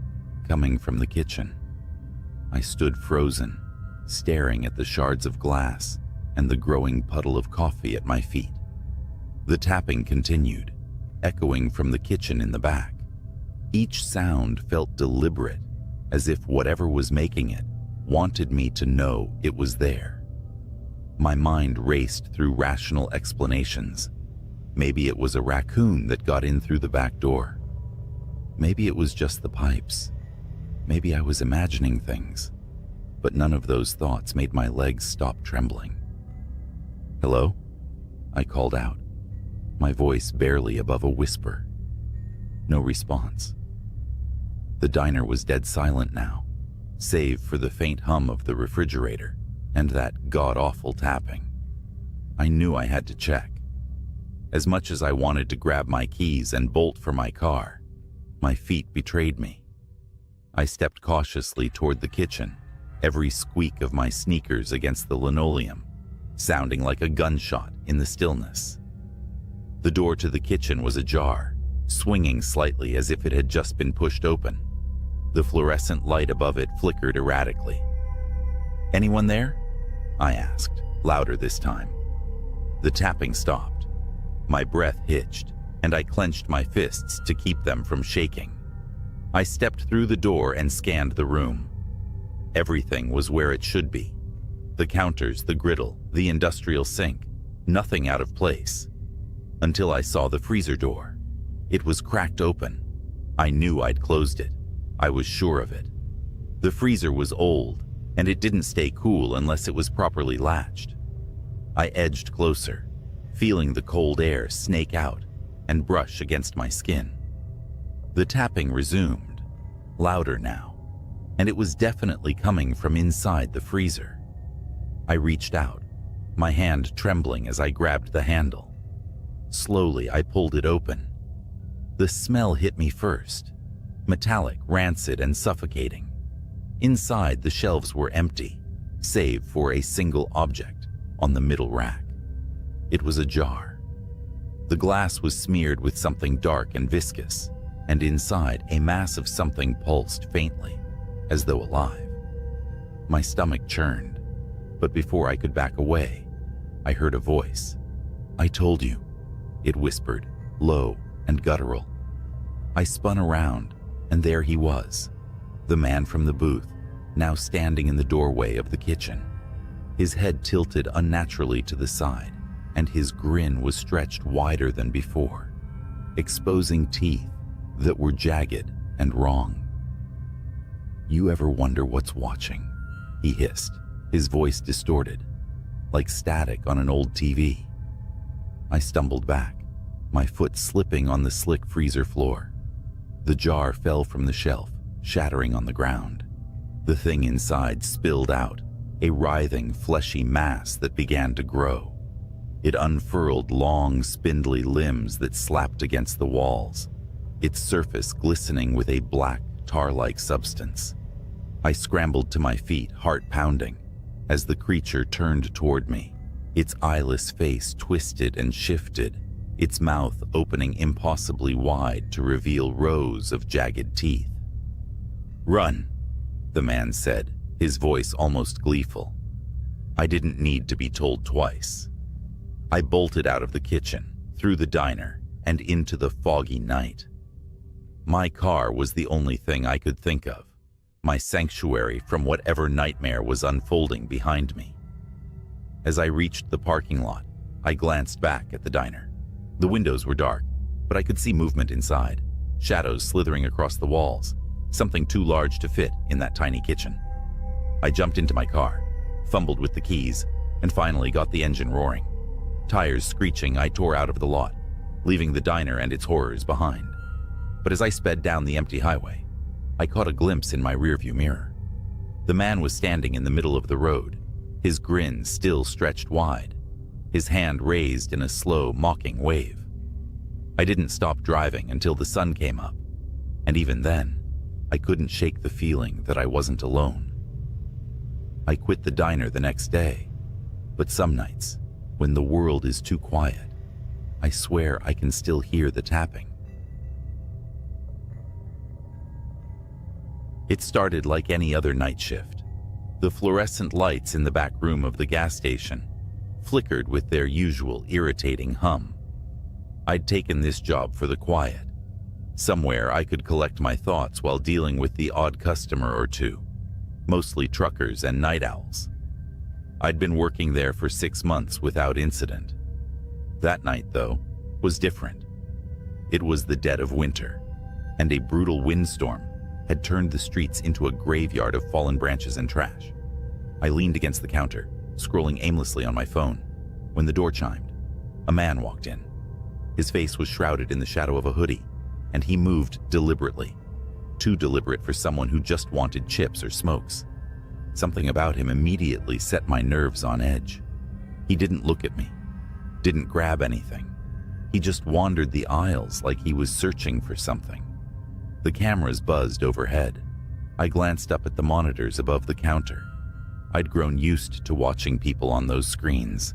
Speaker 1: coming from the kitchen. I stood frozen, staring at the shards of glass and the growing puddle of coffee at my feet. The tapping continued, echoing from the kitchen in the back. Each sound felt deliberate, as if whatever was making it wanted me to know it was there. My mind raced through rational explanations. Maybe it was a raccoon that got in through the back door. Maybe it was just the pipes. Maybe I was imagining things. But none of those thoughts made my legs stop trembling. "Hello?" I called out, my voice barely above a whisper. No response. The diner was dead silent now, save for the faint hum of the refrigerator and that god-awful tapping. I knew I had to check. As much as I wanted to grab my keys and bolt for my car, my feet betrayed me. I stepped cautiously toward the kitchen, every squeak of my sneakers against the linoleum, sounding like a gunshot in the stillness. The door to the kitchen was ajar, swinging slightly as if it had just been pushed open. The fluorescent light above it flickered erratically. "Anyone there?" I asked, louder this time. The tapping stopped. My breath hitched, and I clenched my fists to keep them from shaking. I stepped through the door and scanned the room. Everything was where it should be. The counters, the griddle, the industrial sink, nothing out of place. Until I saw the freezer door. It was cracked open. I knew I'd closed it. I was sure of it. The freezer was old, and it didn't stay cool unless it was properly latched. I edged closer, feeling the cold air snake out and brush against my skin. The tapping resumed, louder now, and it was definitely coming from inside the freezer. I reached out, my hand trembling as I grabbed the handle. Slowly, I pulled it open. The smell hit me first, metallic, rancid, and suffocating. Inside, the shelves were empty, save for a single object on the middle rack. It was a jar. The glass was smeared with something dark and viscous, and inside a mass of something pulsed faintly, as though alive. My stomach churned, but before I could back away, I heard a voice. "I told you," it whispered, low and guttural. I spun around, and there he was, the man from the booth, now standing in the doorway of the kitchen. His head tilted unnaturally to the side, and his grin was stretched wider than before, exposing teeth that were jagged and wrong. "You ever wonder what's watching?" he hissed, his voice distorted, like static on an old TV. I stumbled back, my foot slipping on the slick freezer floor. The jar fell from the shelf, shattering on the ground. The thing inside spilled out, a writhing, fleshy mass that began to grow. It unfurled long, spindly limbs that slapped against the walls, its surface glistening with a black, tar-like substance. I scrambled to my feet, heart pounding, as the creature turned toward me, its eyeless face twisted and shifted, its mouth opening impossibly wide to reveal rows of jagged teeth. "Run," the man said, his voice almost gleeful. I didn't need to be told twice. I bolted out of the kitchen, through the diner, and into the foggy night. My car was the only thing I could think of, my sanctuary from whatever nightmare was unfolding behind me. As I reached the parking lot, I glanced back at the diner. The windows were dark, but I could see movement inside, shadows slithering across the walls, something too large to fit in that tiny kitchen. I jumped into my car, fumbled with the keys, and finally got the engine roaring. Tires screeching, I tore out of the lot, leaving the diner and its horrors behind. But as I sped down the empty highway, I caught a glimpse in my rearview mirror. The man was standing in the middle of the road, his grin still stretched wide, his hand raised in a slow, mocking wave. I didn't stop driving until the sun came up, and even then, I couldn't shake the feeling that I wasn't alone. I quit the diner the next day, but some nights, when the world is too quiet, I swear I can still hear the tapping. It started like any other night shift. The fluorescent lights in the back room of the gas station flickered with their usual irritating hum. I'd taken this job for the quiet. Somewhere I could collect my thoughts while dealing with the odd customer or two, mostly truckers and night owls. I'd been working there for 6 months without incident. That night, though, was different. It was the dead of winter, and a brutal windstorm had turned the streets into a graveyard of fallen branches and trash. I leaned against the counter, scrolling aimlessly on my phone, when the door chimed. A man walked in. His face was shrouded in the shadow of a hoodie, and he moved deliberately. too deliberate for someone who just wanted chips or smokes. Something about him immediately set my nerves on edge. He didn't look at me, didn't grab anything. He just wandered the aisles like he was searching for something. The cameras buzzed overhead. I glanced up at the monitors above the counter. I'd grown used to watching people on those screens.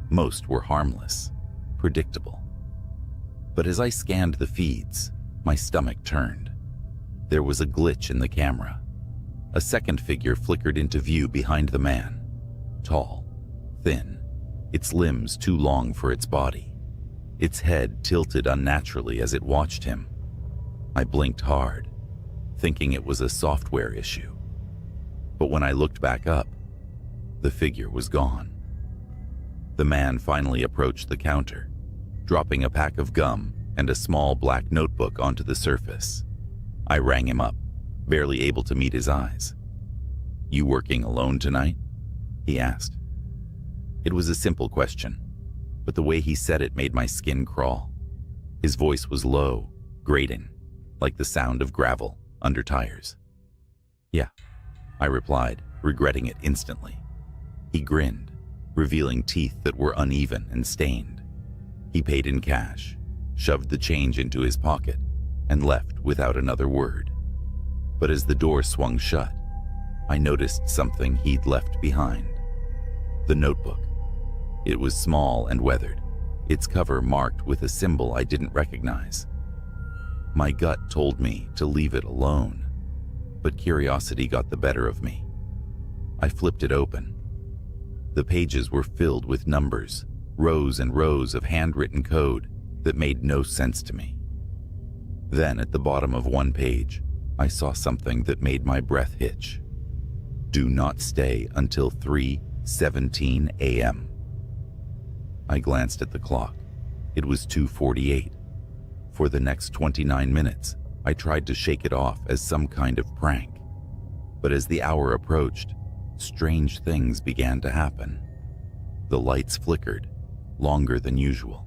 Speaker 1: Most were harmless, predictable. But as I scanned the feeds, my stomach turned. There was a glitch in the camera. A second figure flickered into view behind the man. Tall, thin, its limbs too long for its body. Its head tilted unnaturally as it watched him. I blinked hard, thinking it was a software issue. But when I looked back up, the figure was gone. The man finally approached the counter, dropping a pack of gum and a small black notebook onto the surface. I rang him up, barely able to meet his eyes. "You working alone tonight?" he asked. It was a simple question, but the way he said it made my skin crawl. His voice was low, grating, like the sound of gravel under tires. "Yeah," I replied, regretting it instantly. He grinned, revealing teeth that were uneven and stained. He paid in cash, shoved the change into his pocket, and left without another word. But as the door swung shut, I noticed something he'd left behind. The notebook. It was small and weathered, its cover marked with a symbol I didn't recognize. My gut told me to leave it alone, but curiosity got the better of me. I flipped it open. The pages were filled with numbers, rows and rows of handwritten code that made no sense to me. Then at the bottom of one page, I saw something that made my breath hitch. "Do not stay until 3:17 a.m. I glanced at the clock. It was 2:48. For the next 29 minutes, I tried to shake it off as some kind of prank. But as the hour approached, strange things began to happen. The lights flickered, longer than usual.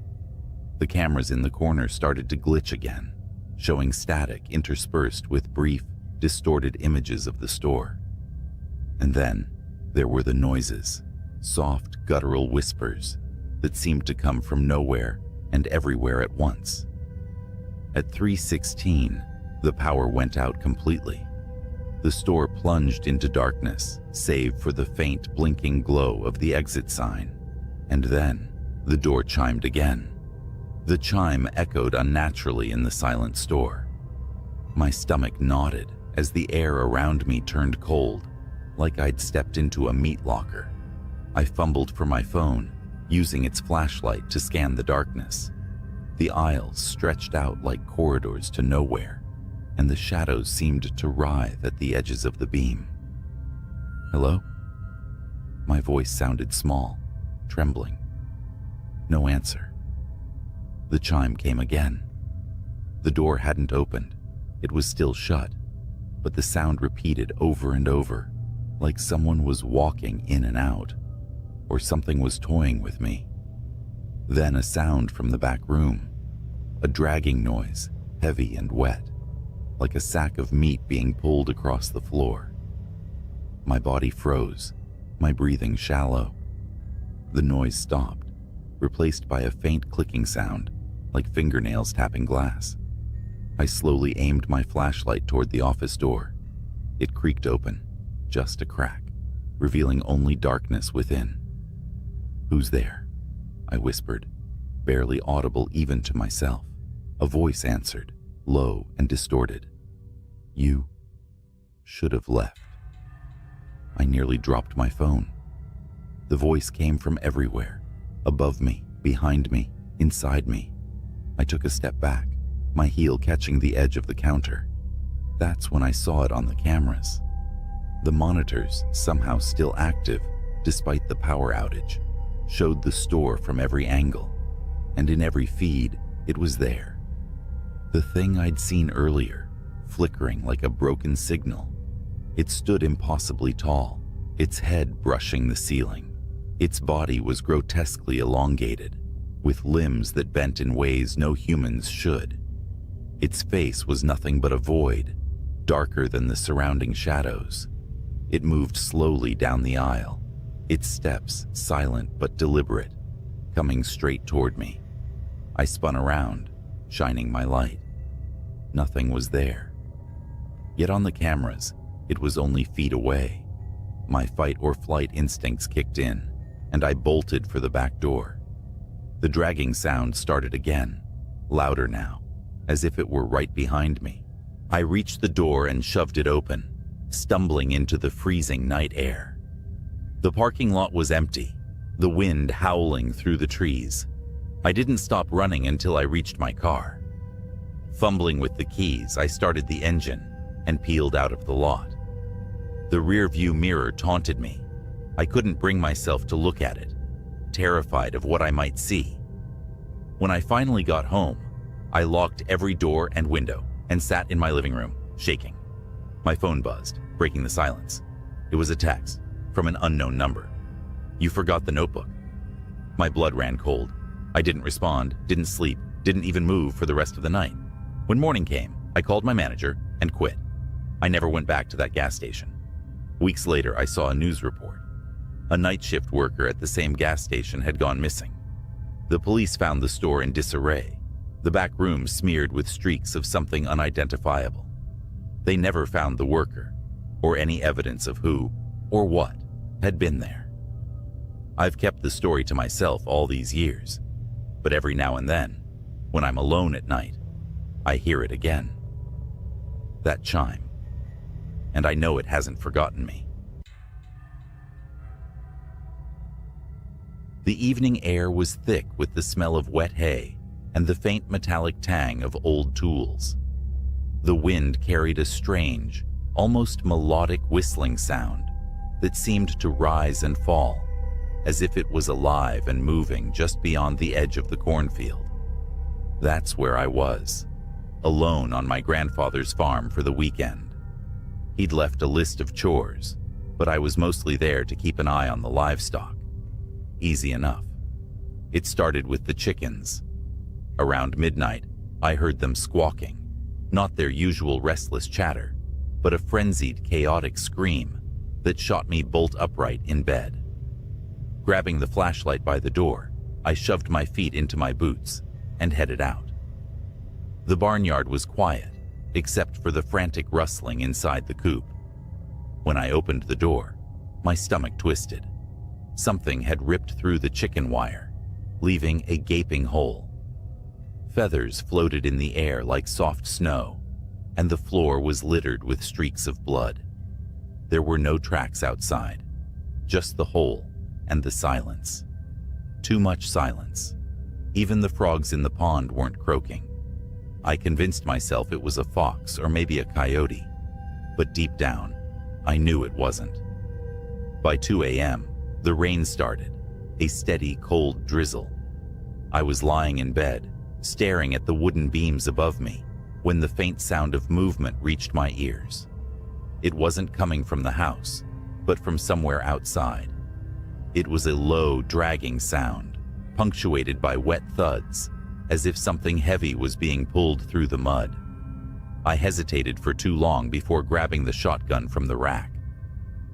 Speaker 1: The cameras in the corner started to glitch again, showing static interspersed with brief, distorted images of the store. And then there were the noises, soft, guttural whispers that seemed to come from nowhere and everywhere at once. At 3:16, the power went out completely. The store plunged into darkness, save for the faint blinking glow of the exit sign. And then the door chimed again. The chime echoed unnaturally in the silent store. My stomach knotted as the air around me turned cold, like I'd stepped into a meat locker. I fumbled for my phone, using its flashlight to scan the darkness. The aisles stretched out like corridors to nowhere, and the shadows seemed to writhe at the edges of the beam. "Hello?" My voice sounded small, trembling. No answer. The chime came again. The door hadn't opened. It was still shut, but the sound repeated over and over, like someone was walking in and out, or something was toying with me. Then a sound from the back room, a dragging noise, heavy and wet, like a sack of meat being pulled across the floor. My body froze, my breathing shallow. The noise stopped, replaced by a faint clicking sound, like fingernails tapping glass. I slowly aimed my flashlight toward the office door. It creaked open, just a crack, revealing only darkness within. "Who's there?" I whispered, barely audible even to myself. A voice answered, low and distorted. "You should have left." I nearly dropped my phone. The voice came from everywhere, above me, behind me, inside me. I took a step back, my heel catching the edge of the counter. That's when I saw it on the cameras. The monitors, somehow still active despite the power outage, showed the store from every angle, and in every feed, it was there. The thing I'd seen earlier, flickering like a broken signal. It stood impossibly tall, its head brushing the ceiling. Its body was grotesquely elongated, with limbs that bent in ways no humans should. Its face was nothing but a void, darker than the surrounding shadows. It moved slowly down the aisle, its steps silent but deliberate, coming straight toward me. I spun around, shining my light. Nothing was there. Yet on the cameras, it was only feet away. My fight or flight instincts kicked in, and I bolted for the back door. The dragging sound started again, louder now, as if it were right behind me. I reached the door and shoved it open, stumbling into the freezing night air. The parking lot was empty, the wind howling through the trees. I didn't stop running until I reached my car. Fumbling with the keys, I started the engine and peeled out of the lot. The rear-view mirror taunted me. I couldn't bring myself to look at it, terrified of what I might see. When I finally got home, I locked every door and window and sat in my living room, shaking. My phone buzzed, breaking the silence. It was a text from an unknown number. "You forgot the notebook." My blood ran cold. I didn't respond, didn't sleep, didn't even move for the rest of the night. When morning came, I called my manager and quit. I never went back to that gas station. Weeks later, I saw a news report. A night shift worker at the same gas station had gone missing. The police found the store in disarray, the back room smeared with streaks of something unidentifiable. They never found the worker, or any evidence of who or what had been there. I've kept the story to myself all these years, but every now and then, when I'm alone at night, I hear it again. That chime. And I know it hasn't forgotten me. The evening air was thick with the smell of wet hay and the faint metallic tang of old tools. The wind carried a strange, almost melodic whistling sound that seemed to rise and fall, as if it was alive and moving just beyond the edge of the cornfield. That's where I was, alone on my grandfather's farm for the weekend. He'd left a list of chores, but I was mostly there to keep an eye on the livestock. Easy enough. It started with the chickens. Around midnight, I heard them squawking, not their usual restless chatter, but a frenzied, chaotic scream that shot me bolt upright in bed. Grabbing the flashlight by the door, I shoved my feet into my boots and headed out. The barnyard was quiet, except for the frantic rustling inside the coop. When I opened the door, my stomach twisted. Something had ripped through the chicken wire, leaving a gaping hole. Feathers floated in the air like soft snow, and the floor was littered with streaks of blood. There were no tracks outside, just the hole and the silence. Too much silence. Even the frogs in the pond weren't croaking. I convinced myself it was a fox or maybe a coyote, but deep down, I knew it wasn't. By 2 a.m., the rain started, a steady, cold drizzle. I was lying in bed, staring at the wooden beams above me, when the faint sound of movement reached my ears. It wasn't coming from the house, but from somewhere outside. It was a low, dragging sound, punctuated by wet thuds, as if something heavy was being pulled through the mud. I hesitated for too long before grabbing the shotgun from the rack.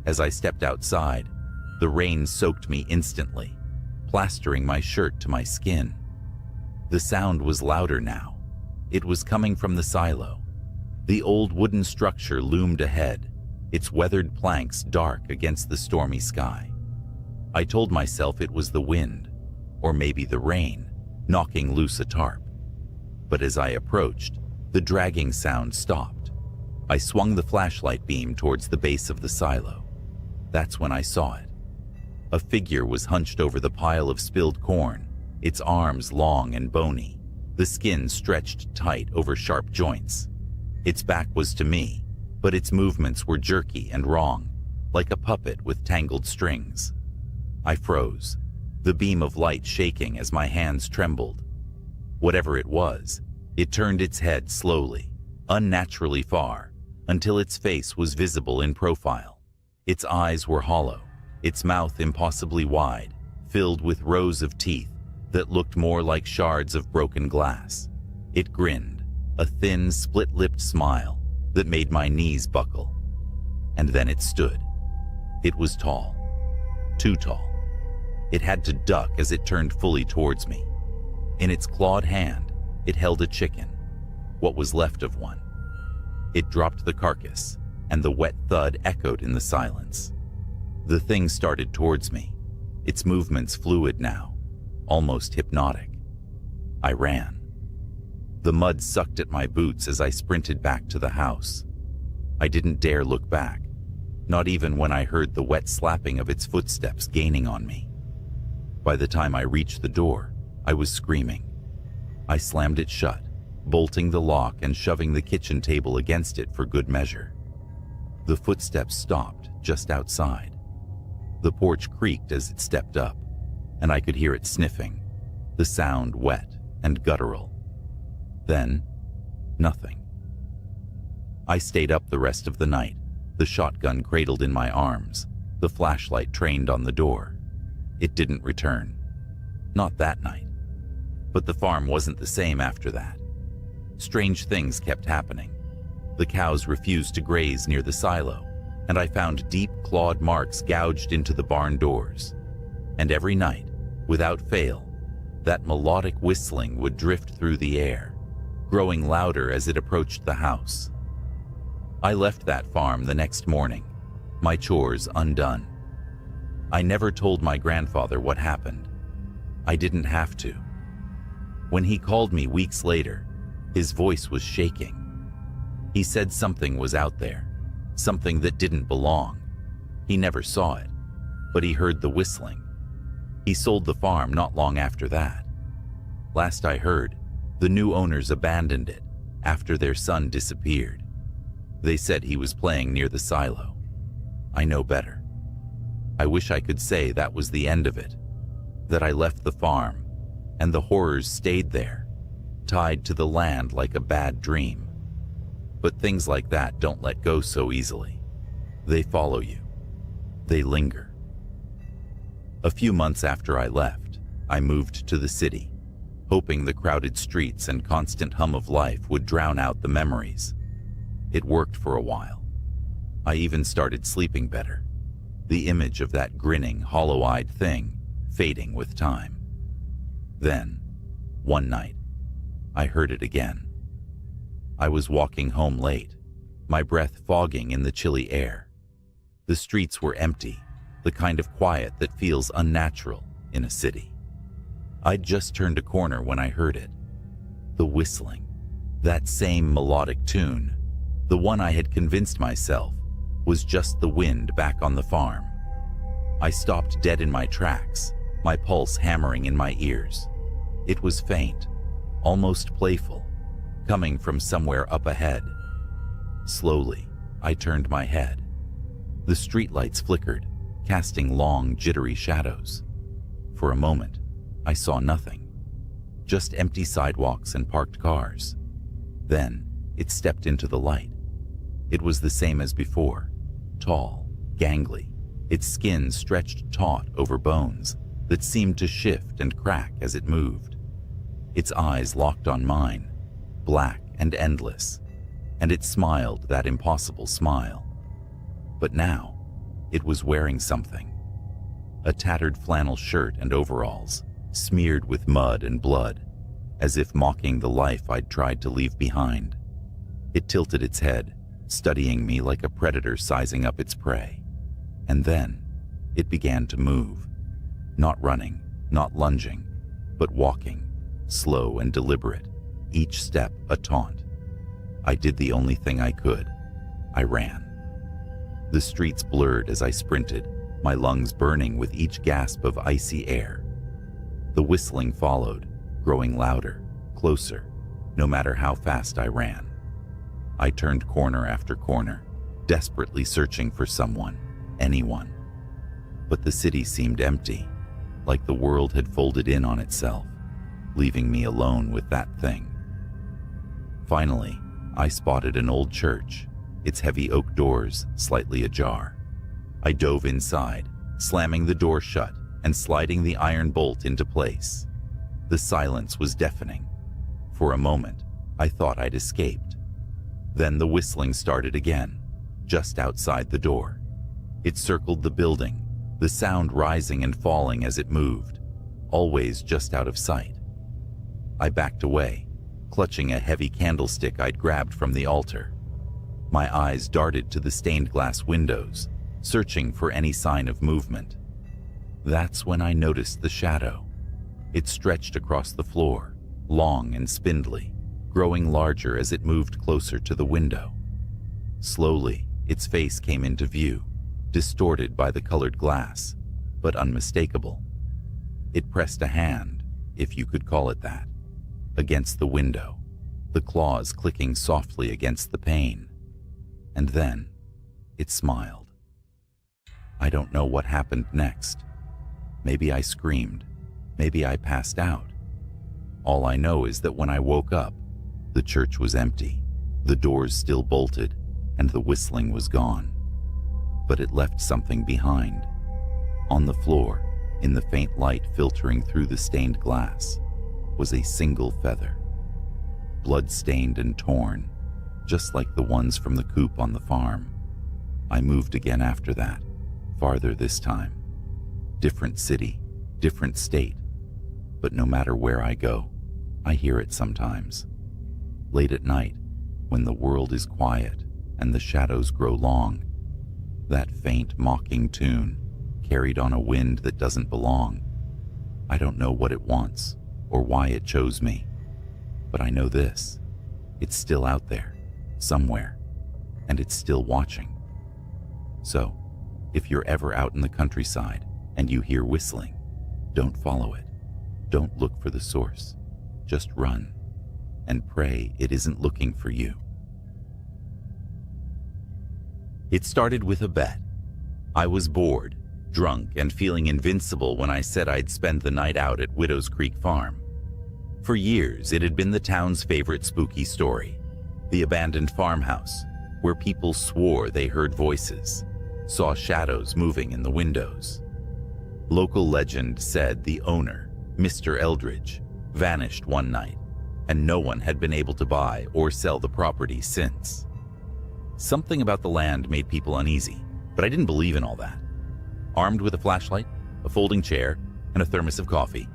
Speaker 1: As I stepped outside, the rain soaked me instantly, plastering my shirt to my skin. The sound was louder now. It was coming from the silo. The old wooden structure loomed ahead, its weathered planks dark against the stormy sky. I told myself it was the wind, or maybe the rain, knocking loose a tarp. But as I approached, the dragging sound stopped. I swung the flashlight beam towards the base of the silo. That's when I saw it. A figure was hunched over the pile of spilled corn, its arms long and bony, the skin stretched tight over sharp joints. Its back was to me, but its movements were jerky and wrong, like a puppet with tangled strings. I froze, the beam of light shaking as my hands trembled. Whatever it was, it turned its head slowly, unnaturally far, until its face was visible in profile. Its eyes were hollow, its mouth impossibly wide, filled with rows of teeth that looked more like shards of broken glass. It grinned, a thin, split-lipped smile, that made my knees buckle. And then it stood. It was tall. Too tall. It had to duck as it turned fully towards me. In its clawed hand, it held a chicken, what was left of one. It dropped the carcass, and the wet thud echoed in the silence. The thing started towards me, its movements fluid now, almost hypnotic. I ran. The mud sucked at my boots as I sprinted back to the house. I didn't dare look back, not even when I heard the wet slapping of its footsteps gaining on me. By the time I reached the door, I was screaming. I slammed it shut, bolting the lock and shoving the kitchen table against it for good measure. The footsteps stopped just outside. The porch creaked as it stepped up, and I could hear it sniffing, the sound wet and guttural. Then, nothing. I stayed up the rest of the night, the shotgun cradled in my arms, the flashlight trained on the door. It didn't return. Not that night. But the farm wasn't the same after that. Strange things kept happening. The cows refused to graze near the silo, and I found deep clawed marks gouged into the barn doors. And every night, without fail, that melodic whistling would drift through the air, growing louder as it approached the house. I left that farm the next morning, my chores undone. I never told my grandfather what happened. I didn't have to. When he called me weeks later, his voice was shaking. He said something was out there, something that didn't belong. He never saw it, but he heard the whistling. He sold the farm not long after that. Last I heard, the new owners abandoned it after their son disappeared. They said he was playing near the silo. I know better. I wish I could say that was the end of it, that I left the farm and the horrors stayed there, tied to the land like a bad dream. But things like that don't let go so easily. They follow you. They linger. A few months after I left, I moved to the city, hoping the crowded streets and constant hum of life would drown out the memories. It worked for a while. I even started sleeping better, the image of that grinning, hollow-eyed thing fading with time. Then, one night, I heard it again. I was walking home late, my breath fogging in the chilly air. The streets were empty, the kind of quiet that feels unnatural in a city. I'd just turned a corner when I heard it. The whistling, that same melodic tune, the one I had convinced myself was just the wind back on the farm. I stopped dead in my tracks, my pulse hammering in my ears. It was faint, almost playful, coming from somewhere up ahead. Slowly, I turned my head. The streetlights flickered, casting long, jittery shadows. For a moment, I saw nothing, just empty sidewalks and parked cars. Then, it stepped into the light. It was the same as before, tall, gangly, its skin stretched taut over bones that seemed to shift and crack as it moved. Its eyes locked on mine, black and endless, and it smiled that impossible smile. But now, it was wearing something. A tattered flannel shirt and overalls, smeared with mud and blood, as if mocking the life I'd tried to leave behind. It tilted its head, studying me like a predator sizing up its prey. And then, it began to move. Not running, not lunging, but walking, slow and deliberate, each step a taunt. I did the only thing I could. I ran. The streets blurred as I sprinted, my lungs burning with each gasp of icy air. The whistling followed, growing louder, closer, no matter how fast I ran. I turned corner after corner, desperately searching for someone, anyone. But the city seemed empty, like the world had folded in on itself, leaving me alone with that thing. Finally, I spotted an old church, its heavy oak doors slightly ajar. I dove inside, slamming the door shut and sliding the iron bolt into place. The silence was deafening. For a moment, I thought I'd escaped. Then the whistling started again, just outside the door. It circled the building, the sound rising and falling as it moved, always just out of sight. I backed away, clutching a heavy candlestick I'd grabbed from the altar. My eyes darted to the stained glass windows, searching for any sign of movement. That's when I noticed the shadow. It stretched across the floor, long and spindly, growing larger as it moved closer to the window. Slowly, its face came into view, distorted by the colored glass, but unmistakable. It pressed a hand, if you could call it that, against the window, the claws clicking softly against the pane. And then, it smiled. I don't know what happened next. Maybe I screamed. Maybe I passed out. All I know is that when I woke up, the church was empty, the doors still bolted, and the whistling was gone. But it left something behind. On the floor, in the faint light filtering through the stained glass, was a single feather. Blood-stained and torn, just like the ones from the coop on the farm. I moved again after that, farther this time. Different city, different state. But no matter where I go, I hear it sometimes. Late at night, when the world is quiet and the shadows grow long, that faint, mocking tune, carried on a wind that doesn't belong. I don't know what it wants or why it chose me, but I know this: it's still out there, somewhere, and it's still watching. So, if you're ever out in the countryside and you hear whistling, don't follow it. Don't look for the source. Just run and pray it isn't looking for you. It started with a bet. I was bored, drunk, and feeling invincible when I said I'd spend the night out at Widow's Creek Farm. For years, it had been the town's favorite spooky story, the abandoned farmhouse, where people swore they heard voices, saw shadows moving in the windows. Local legend said the owner, Mr. Eldridge, vanished one night, and no one had been able to buy or sell the property since. Something about the land made people uneasy, but I didn't believe in all that. Armed with a flashlight, a folding chair, and a thermos of coffee,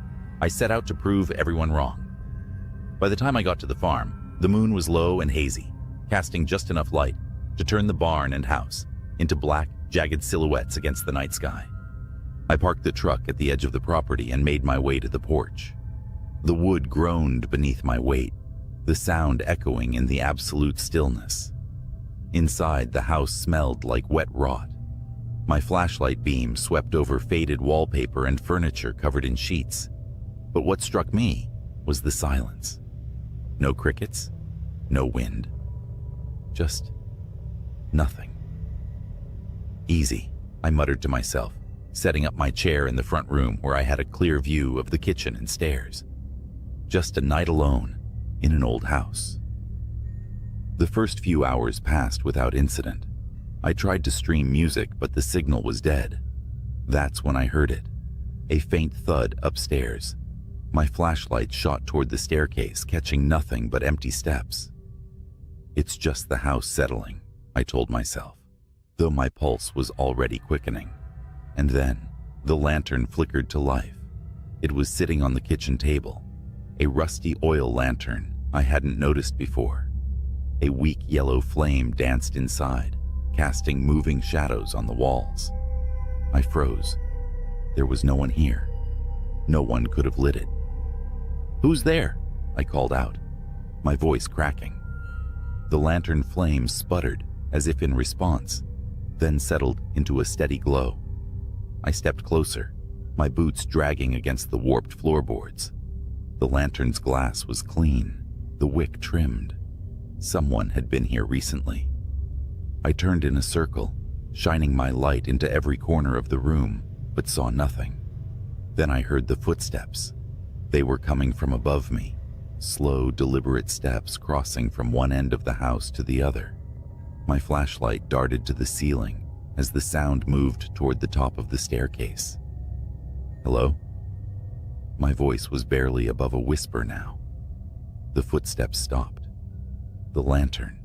Speaker 1: I set out to prove everyone wrong. By the time I got to the farm, the moon was low and hazy, casting just enough light to turn the barn and house into black, jagged silhouettes against the night sky. I parked the truck at the edge of the property and made my way to the porch. The wood groaned beneath my weight, the sound echoing in the absolute stillness. Inside, the house smelled like wet rot. My flashlight beam swept over faded wallpaper and furniture covered in sheets. But what struck me was the silence. No crickets, no wind, just nothing. Easy, I muttered to myself, setting up my chair in the front room where I had a clear view of the kitchen and stairs. Just a night alone in an old house. The first few hours passed without incident. I tried to stream music, but the signal was dead. That's when I heard it, a faint thud upstairs. My flashlight shot toward the staircase, catching nothing but empty steps. It's just the house settling, I told myself, though my pulse was already quickening. And then, the lantern flickered to life. It was sitting on the kitchen table, a rusty oil lantern I hadn't noticed before. A weak yellow flame danced inside, casting moving shadows on the walls. I froze. There was no one here. No one could have lit it. "Who's there?" I called out, my voice cracking. The lantern flame sputtered as if in response, then settled into a steady glow. I stepped closer, my boots dragging against the warped floorboards. The lantern's glass was clean, the wick trimmed. Someone had been here recently. I turned in a circle, shining my light into every corner of the room, but saw nothing. Then I heard the footsteps. They were coming from above me, slow, deliberate steps crossing from one end of the house to the other. My flashlight darted to the ceiling as the sound moved toward the top of the staircase. "Hello?" My voice was barely above a whisper now. The footsteps stopped. The lantern,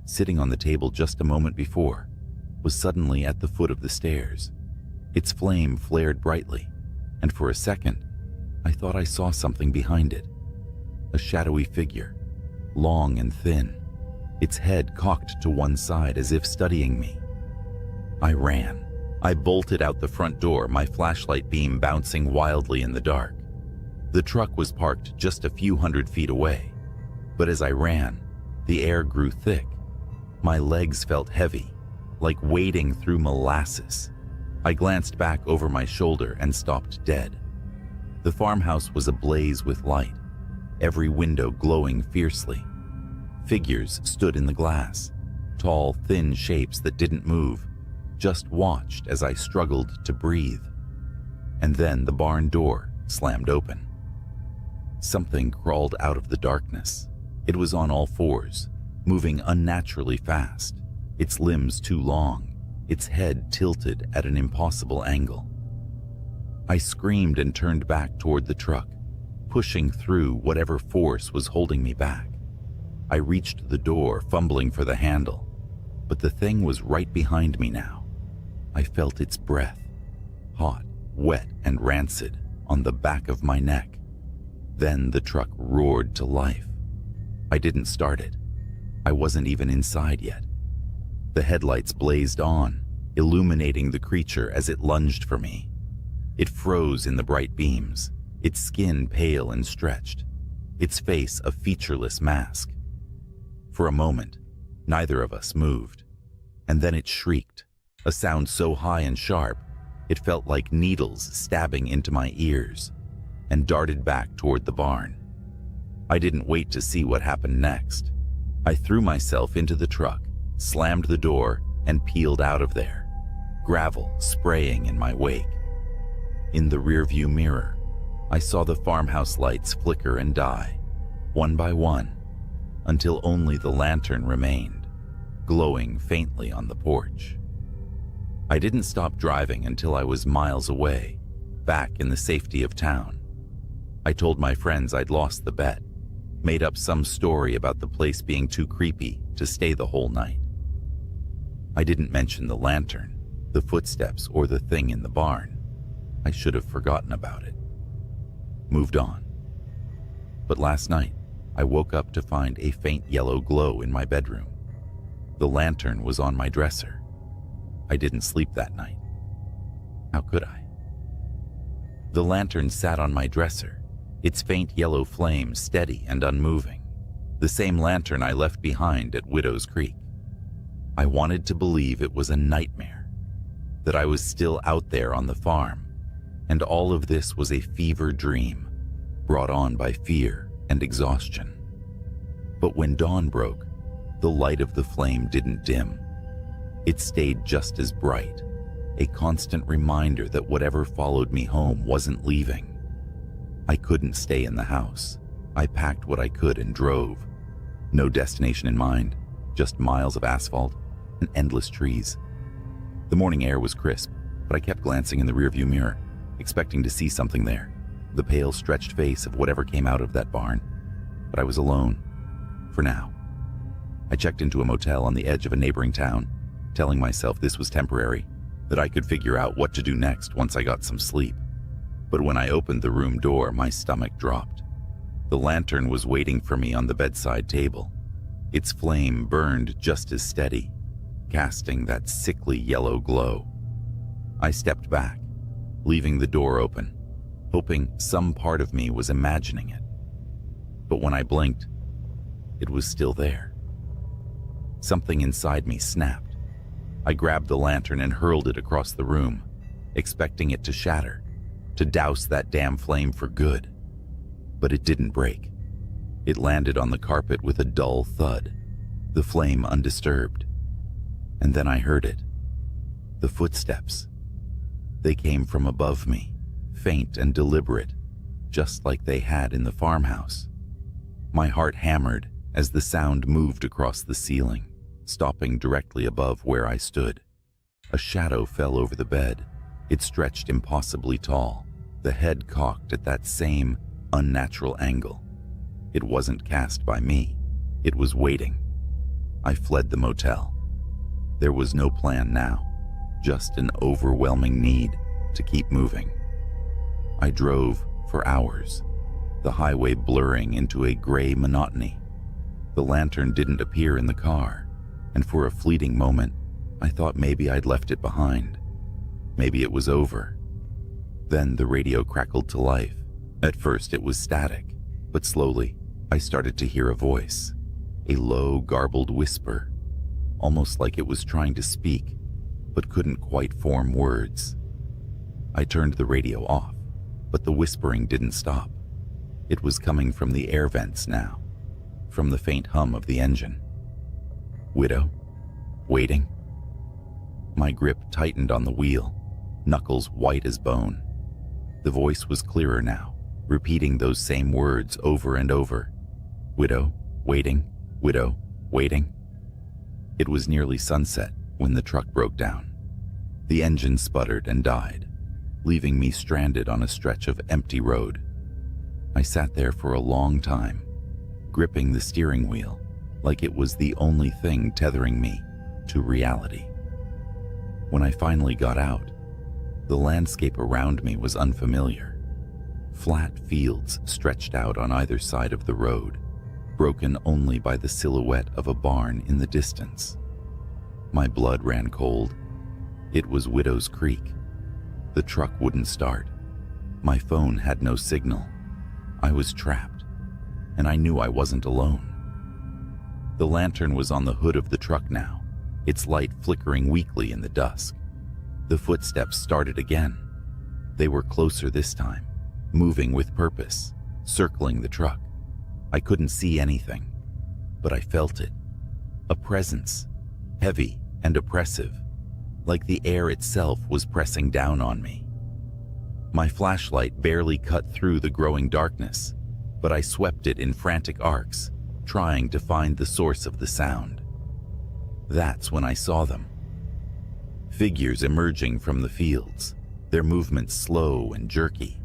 Speaker 1: sitting on the table just a moment before, was suddenly at the foot of the stairs. Its flame flared brightly, and for a second, I thought I saw something behind it. A shadowy figure, long and thin, its head cocked to one side as if studying me. I ran. I bolted out the front door, my flashlight beam bouncing wildly in the dark. The truck was parked just a few hundred feet away, but as I ran, the air grew thick. My legs felt heavy, like wading through molasses. I glanced back over my shoulder and stopped dead. The farmhouse was ablaze with light, every window glowing fiercely. Figures stood in the glass, tall, thin shapes that didn't move, just watched as I struggled to breathe. And then the barn door slammed open. Something crawled out of the darkness. It was on all fours, moving unnaturally fast, its limbs too long, its head tilted at an impossible angle. I screamed and turned back toward the truck, pushing through whatever force was holding me back. I reached the door, fumbling for the handle, but the thing was right behind me now. I felt its breath, hot, wet, and rancid, on the back of my neck. Then the truck roared to life. I didn't start it. I wasn't even inside yet. The headlights blazed on, illuminating the creature as it lunged for me. It froze in the bright beams, its skin pale and stretched, its face a featureless mask. For a moment, neither of us moved, and then it shrieked, a sound so high and sharp, it felt like needles stabbing into my ears, and darted back toward the barn. I didn't wait to see what happened next. I threw myself into the truck, slammed the door, and peeled out of there, gravel spraying in my wake. In the rearview mirror, I saw the farmhouse lights flicker and die, one by one, until only the lantern remained, glowing faintly on the porch. I didn't stop driving until I was miles away, back in the safety of town. I told my friends I'd lost the bet, made up some story about the place being too creepy to stay the whole night. I didn't mention the lantern, the footsteps, or the thing in the barn. I should have forgotten about it. Moved on. But last night, I woke up to find a faint yellow glow in my bedroom. The lantern was on my dresser. I didn't sleep that night. How could I? The lantern sat on my dresser, its faint yellow flame steady and unmoving, the same lantern I left behind at Widow's Creek. I wanted to believe it was a nightmare, that I was still out there on the farm, and all of this was a fever dream, brought on by fear and exhaustion. But when dawn broke, the light of the flame didn't dim. It stayed just as bright, a constant reminder that whatever followed me home wasn't leaving. I couldn't stay in the house. I packed what I could and drove. No destination in mind, just miles of asphalt and endless trees. The morning air was crisp, but I kept glancing in the rearview mirror, expecting to see something there, the pale, stretched face of whatever came out of that barn. But I was alone, for now. I checked into a motel on the edge of a neighboring town, telling myself this was temporary, that I could figure out what to do next once I got some sleep. But when I opened the room door, my stomach dropped. The lantern was waiting for me on the bedside table. Its flame burned just as steady, casting that sickly yellow glow. I stepped back, leaving the door open, hoping some part of me was imagining it. But when I blinked, it was still there. Something inside me snapped. I grabbed the lantern and hurled it across the room, expecting it to shatter, to douse that damn flame for good. But it didn't break. It landed on the carpet with a dull thud, the flame undisturbed. And then I heard it. The footsteps. They came from above me, faint and deliberate, just like they had in the farmhouse. My heart hammered as the sound moved across the ceiling, stopping directly above where I stood. A shadow fell over the bed. It stretched impossibly tall, the head cocked at that same unnatural angle. It wasn't cast by me. It was waiting. I fled the motel. There was no plan now, just an overwhelming need to keep moving. I drove for hours, the highway blurring into a gray monotony. The lantern didn't appear in the car, and for a fleeting moment, I thought maybe I'd left it behind. Maybe it was over. Then the radio crackled to life. At first it was static, but slowly I started to hear a voice, a low, garbled whisper, almost like it was trying to speak, but couldn't quite form words. I turned the radio off, but the whispering didn't stop. It was coming from the air vents now, from the faint hum of the engine. Widow? Waiting? My grip tightened on the wheel, knuckles white as bone. The voice was clearer now, repeating those same words over and over. Widow, waiting, widow, waiting. It was nearly sunset when the truck broke down. The engine sputtered and died, leaving me stranded on a stretch of empty road. I sat there for a long time, gripping the steering wheel like it was the only thing tethering me to reality. When I finally got out, the landscape around me was unfamiliar. Flat fields stretched out on either side of the road, broken only by the silhouette of a barn in the distance. My blood ran cold. It was Widow's Creek. The truck wouldn't start. My phone had no signal. I was trapped, and I knew I wasn't alone. The lantern was on the hood of the truck now, its light flickering weakly in the dusk. The footsteps started again. They were closer this time, moving with purpose, circling the truck. I couldn't see anything, but I felt it. A presence, heavy and oppressive, like the air itself was pressing down on me. My flashlight barely cut through the growing darkness, but I swept it in frantic arcs, trying to find the source of the sound. That's when I saw them. Figures emerging from the fields, their movements slow and jerky.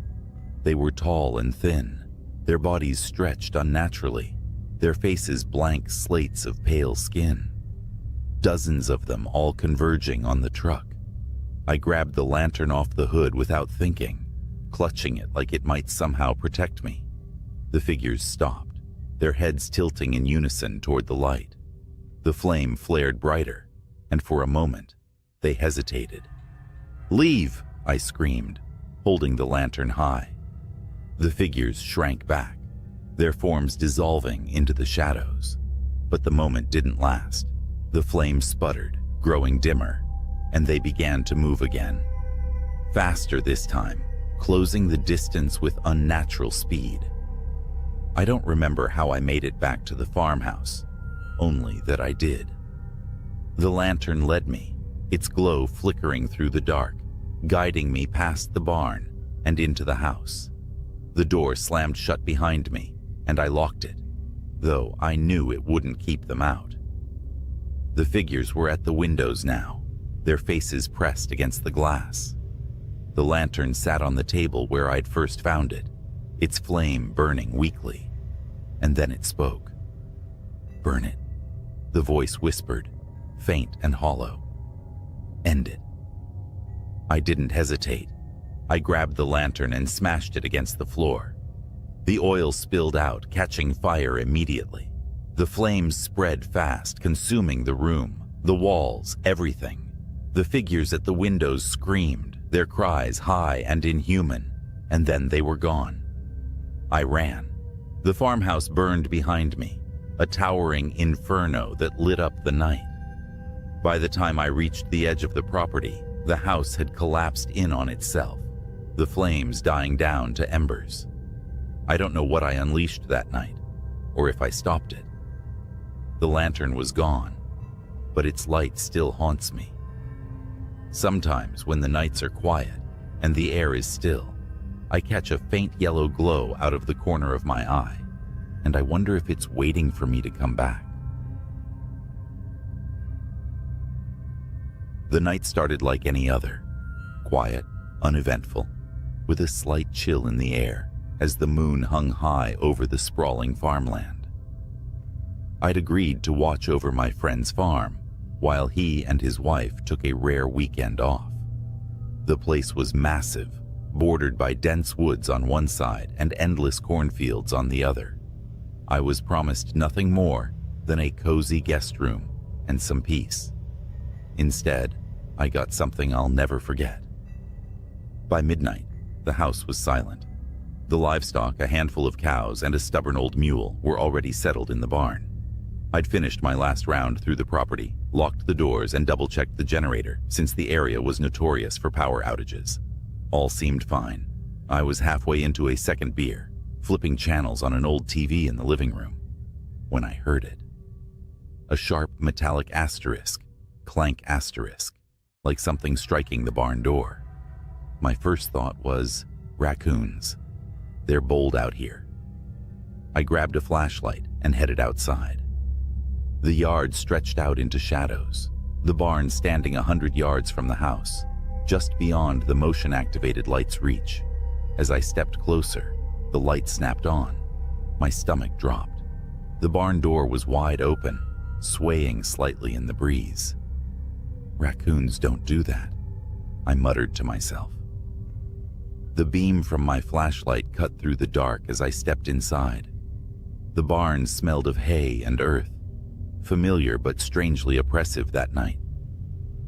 Speaker 1: They were tall and thin, their bodies stretched unnaturally, their faces blank slates of pale skin. Dozens of them all converging on the truck. I grabbed the lantern off the hood without thinking, clutching it like it might somehow protect me. The figures stopped, their heads tilting in unison toward the light. The flame flared brighter, and for a moment, they hesitated. "Leave!" I screamed, holding the lantern high. The figures shrank back, their forms dissolving into the shadows. But the moment didn't last. The flame sputtered, growing dimmer, and they began to move again. Faster this time, closing the distance with unnatural speed. I don't remember how I made it back to the farmhouse, only that I did. The lantern led me, its glow flickering through the dark, guiding me past the barn and into the house. The door slammed shut behind me, and I locked it, though I knew it wouldn't keep them out. The figures were at the windows now, their faces pressed against the glass. The lantern sat on the table where I'd first found it, its flame burning weakly. And then it spoke. "Burn it," the voice whispered, faint and hollow. "End it." I didn't hesitate. I grabbed the lantern and smashed it against the floor. The oil spilled out, catching fire immediately. The flames spread fast, consuming the room, the walls, everything. The figures at the windows screamed, their cries high and inhuman, and then they were gone. I ran. The farmhouse burned behind me, a towering inferno that lit up the night. By the time I reached the edge of the property, the house had collapsed in on itself, the flames dying down to embers. I don't know what I unleashed that night, or if I stopped it. The lantern was gone, but its light still haunts me. Sometimes when the nights are quiet and the air is still, I catch a faint yellow glow out of the corner of my eye, and I wonder if it's waiting for me to come back. The night started like any other, quiet, uneventful, with a slight chill in the air as the moon hung high over the sprawling farmland. I'd agreed to watch over my friend's farm while he and his wife took a rare weekend off. The place was massive, bordered by dense woods on one side and endless cornfields on the other. I was promised nothing more than a cozy guest room and some peace. Instead, I got something I'll never forget. By midnight, the house was silent. The livestock, a handful of cows and a stubborn old mule, were already settled in the barn. I'd finished my last round through the property, locked the doors, and double-checked the generator, since the area was notorious for power outages. All seemed fine. I was halfway into a second beer, flipping channels on an old TV in the living room, when I heard it. A sharp metallic asterisk, clank asterisk, like something striking the barn door. My first thought was, raccoons. They're bold out here. I grabbed a flashlight and headed outside. The yard stretched out into shadows, the barn standing 100 yards from the house, just beyond the motion-activated light's reach. As I stepped closer, the light snapped on. My stomach dropped. The barn door was wide open, swaying slightly in the breeze. Raccoons don't do that, I muttered to myself. The beam from my flashlight cut through the dark as I stepped inside. The barn smelled of hay and earth, familiar but strangely oppressive that night.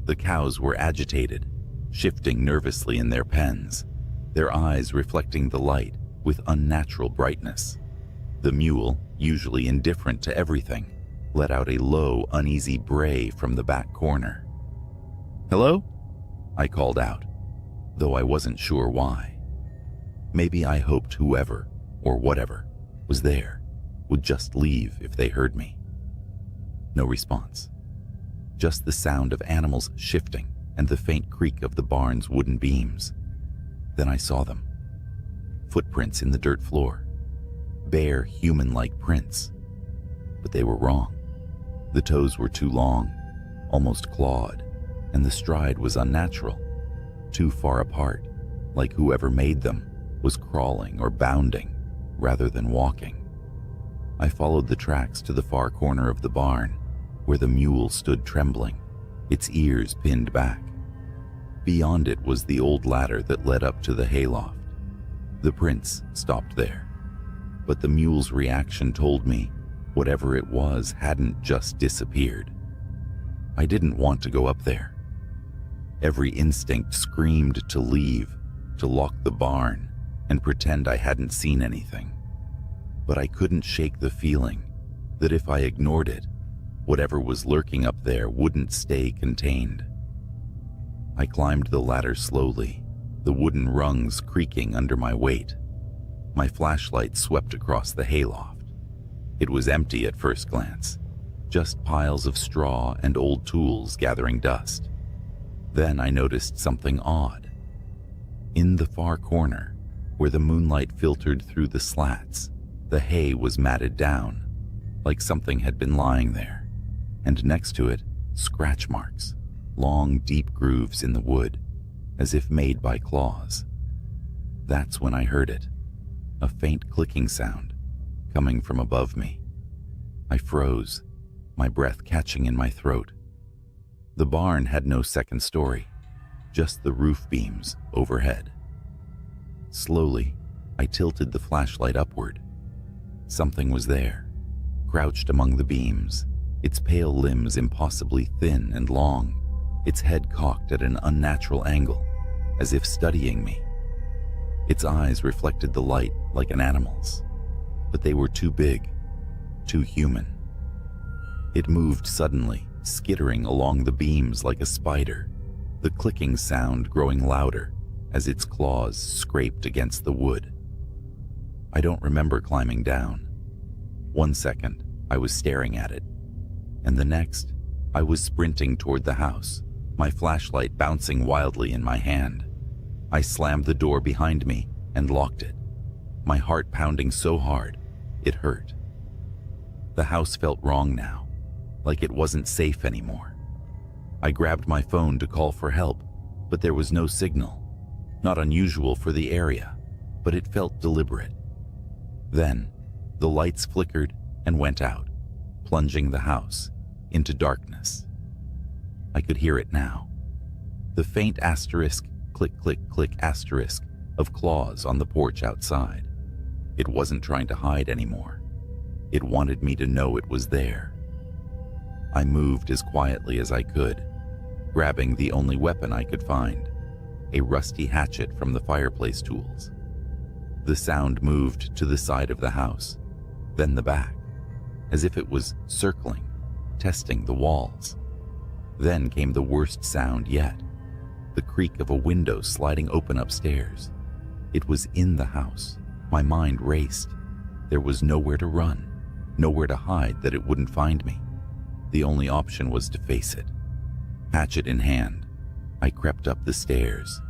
Speaker 1: The cows were agitated, shifting nervously in their pens, their eyes reflecting the light with unnatural brightness. The mule, usually indifferent to everything, let out a low, uneasy bray from the back corner. "Hello?" I called out, though I wasn't sure why. Maybe I hoped whoever, or whatever, was there would just leave if they heard me. No response. Just the sound of animals shifting and the faint creak of the barn's wooden beams. Then I saw them. Footprints in the dirt floor. Bare, human-like prints. But they were wrong. The toes were too long, almost clawed, and the stride was unnatural, too far apart, like whoever made them was crawling or bounding rather than walking. I followed the tracks to the far corner of the barn, where the mule stood trembling, its ears pinned back. Beyond it was the old ladder that led up to the hayloft. The prints stopped there, but the mule's reaction told me whatever it was hadn't just disappeared. I didn't want to go up there. Every instinct screamed to leave, to lock the barn, and pretend I hadn't seen anything. But I couldn't shake the feeling that if I ignored it, whatever was lurking up there wouldn't stay contained. I climbed the ladder slowly, the wooden rungs creaking under my weight. My flashlight swept across the hayloft. It was empty at first glance, just piles of straw and old tools gathering dust. Then I noticed something odd. In the far corner, where the moonlight filtered through the slats, the hay was matted down, like something had been lying there, and next to it, scratch marks, long, deep grooves in the wood, as if made by claws. That's when I heard it, a faint clicking sound coming from above me. I froze, my breath catching in my throat. The barn had no second story, just the roof beams overhead. Slowly, I tilted the flashlight upward. Something was there, crouched among the beams, its pale limbs impossibly thin and long, its head cocked at an unnatural angle, as if studying me. Its eyes reflected the light like an animal's, but they were too big, too human. It moved suddenly, skittering along the beams like a spider, the clicking sound growing louder as its claws scraped against the wood. I don't remember climbing down. 1 second, I was staring at it, and the next, I was sprinting toward the house, my flashlight bouncing wildly in my hand. I slammed the door behind me and locked it, my heart pounding so hard, it hurt. The house felt wrong now, like it wasn't safe anymore. I grabbed my phone to call for help, but there was no signal. Not unusual for the area, but it felt deliberate. Then, the lights flickered and went out, plunging the house into darkness. I could hear it now. The faint asterisk, click, click, click asterisk of claws on the porch outside. It wasn't trying to hide anymore. It wanted me to know it was there. I moved as quietly as I could, grabbing the only weapon I could find, a rusty hatchet from the fireplace tools. The sound moved to the side of the house, then the back, as if it was circling, testing the walls. Then came the worst sound yet, the creak of a window sliding open upstairs. It was in the house. My mind raced. There was nowhere to run, nowhere to hide that it wouldn't find me. The only option was to face it. Hatchet in hand, I crept up the stairs,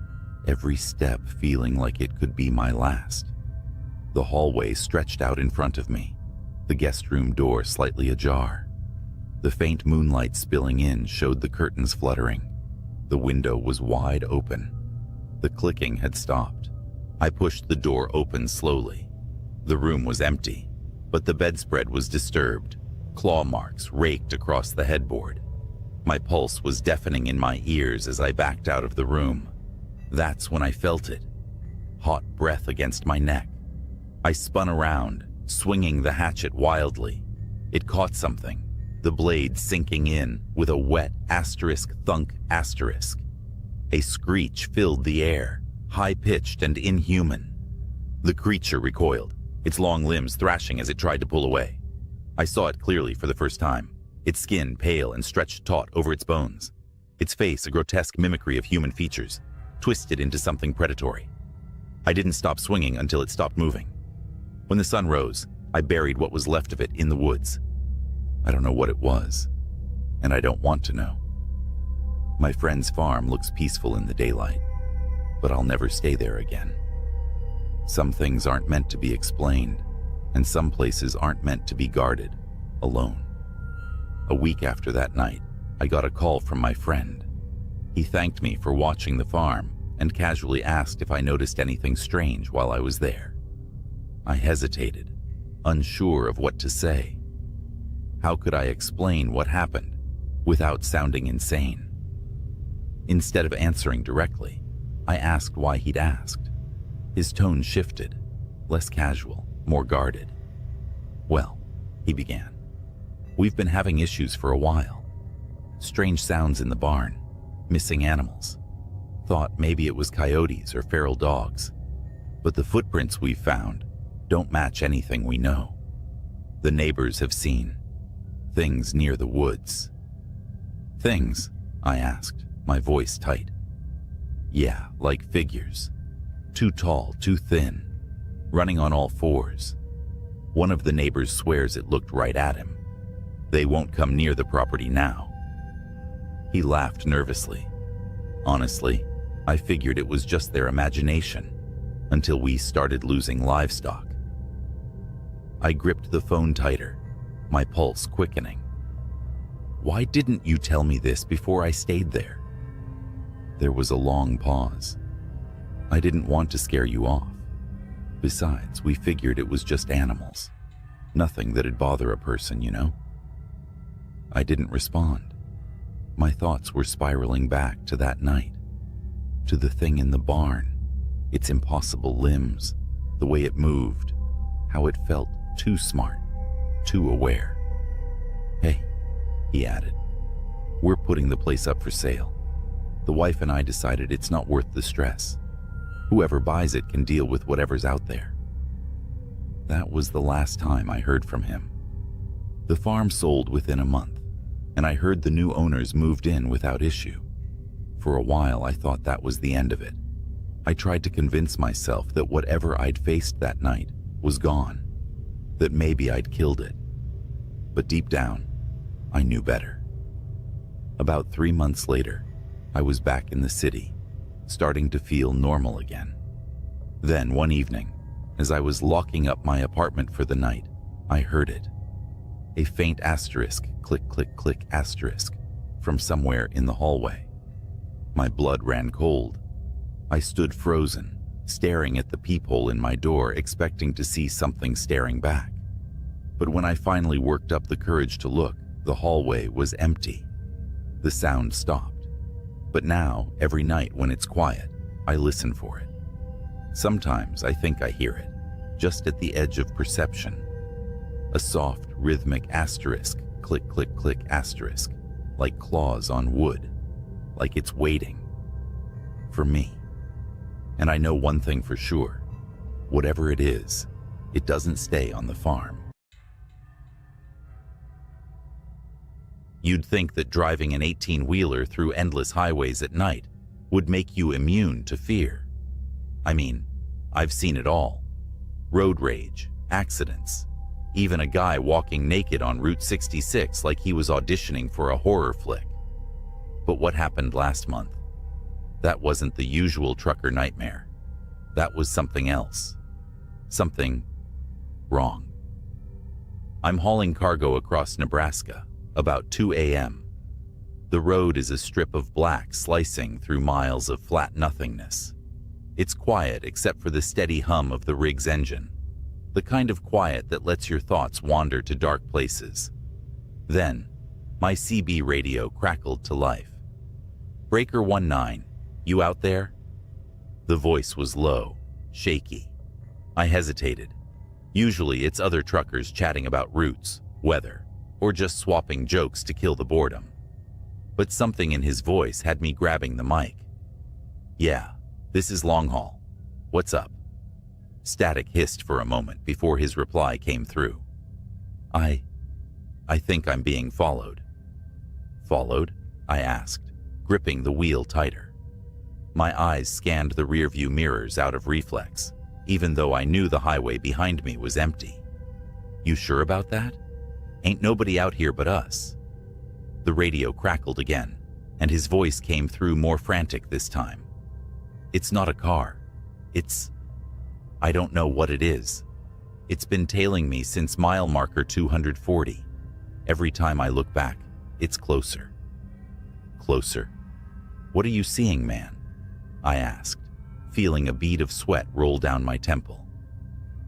Speaker 1: every step feeling like it could be my last. The hallway stretched out in front of me, the guest room door slightly ajar. The faint moonlight spilling in showed the curtains fluttering. The window was wide open. The clicking had stopped. I pushed the door open slowly. The room was empty, but the bedspread was disturbed. Claw marks raked across the headboard. My pulse was deafening in my ears as I backed out of the room. That's when I felt it. Hot breath against my neck. I spun around, swinging the hatchet wildly. It caught something, the blade sinking in with a wet asterisk thunk asterisk. A screech filled the air, high-pitched and inhuman. The creature recoiled, its long limbs thrashing as it tried to pull away. I saw it clearly for the first time, its skin pale and stretched taut over its bones, its face a grotesque mimicry of human features, twisted into something predatory. I didn't stop swinging until it stopped moving. When the sun rose, I buried what was left of it in the woods. I don't know what it was, and I don't want to know. My friend's farm looks peaceful in the daylight, but I'll never stay there again. Some things aren't meant to be explained, and some places aren't meant to be guarded alone. A week after that night, I got a call from my friend. He thanked me for watching the farm and casually asked if I noticed anything strange while I was there. I hesitated, unsure of what to say. How could I explain what happened without sounding insane? Instead of answering directly, I asked why he'd asked. His tone shifted, less casual, more guarded. Well, he began, we've been having issues for a while. Strange sounds in the barn, missing animals. Thought maybe it was coyotes or feral dogs, but the footprints we've found don't match anything we know. The neighbors have seen things near the woods. Things? I asked, my voice tight. Yeah, like figures. Too tall, too thin, running on all fours. One of the neighbors swears it looked right at him. They won't come near the property now. He laughed nervously. Honestly, I figured it was just their imagination until we started losing livestock. I gripped the phone tighter, my pulse quickening. Why didn't you tell me this before I stayed there? There was a long pause. I didn't want to scare you off. Besides, we figured it was just animals. Nothing that'd bother a person, you know? I didn't respond. My thoughts were spiraling back to that night, to the thing in the barn, its impossible limbs, the way it moved, how it felt too smart, too aware. Hey, he added, we're putting the place up for sale. The wife and I decided it's not worth the stress. Whoever buys it can deal with whatever's out there. That was the last time I heard from him. The farm sold within a month, and I heard the new owners moved in without issue. For a while, I thought that was the end of it. I tried to convince myself that whatever I'd faced that night was gone, that maybe I'd killed it. But deep down, I knew better. About 3 months later, I was back in the city, starting to feel normal again. Then one evening, as I was locking up my apartment for the night, I heard it. A faint asterisk, click, click, click asterisk, from somewhere in the hallway. My blood ran cold. I stood frozen, staring at the peephole in my door, expecting to see something staring back. But when I finally worked up the courage to look, the hallway was empty. The sound stopped. But now, every night when it's quiet, I listen for it. Sometimes I think I hear it, just at the edge of perception. A soft, rhythmic asterisk, click, click, click asterisk, like claws on wood, like it's waiting for me. And I know one thing for sure, whatever it is, it doesn't stay on the farm. You'd think that driving an 18-wheeler through endless highways at night would make you immune to fear. I mean, I've seen it all. Road rage, accidents, even a guy walking naked on Route 66 like he was auditioning for a horror flick. But what happened last month? That wasn't the usual trucker nightmare. That was something else. Something wrong. I'm hauling cargo across Nebraska, about 2 a.m. The road is a strip of black slicing through miles of flat nothingness. It's quiet except for the steady hum of the rig's engine, the kind of quiet that lets your thoughts wander to dark places. Then, my CB radio crackled to life. "Breaker 19, you out there?" The voice was low, shaky. I hesitated. Usually it's other truckers chatting about routes, weather, or just swapping jokes to kill the boredom. But something in his voice had me grabbing the mic. "Yeah, this is Long Haul. What's up?" Static hissed for a moment before his reply came through. I think I'm being followed." "Followed?" I asked, gripping the wheel tighter. My eyes scanned the rearview mirrors out of reflex, even though I knew the highway behind me was empty. "You sure about that? Ain't nobody out here but us." The radio crackled again, and his voice came through more frantic this time. "It's not a car. I don't know what it is. It's been tailing me since mile marker 240. Every time I look back, it's closer." "Closer? What are you seeing, man?" I asked, feeling a bead of sweat roll down my temple.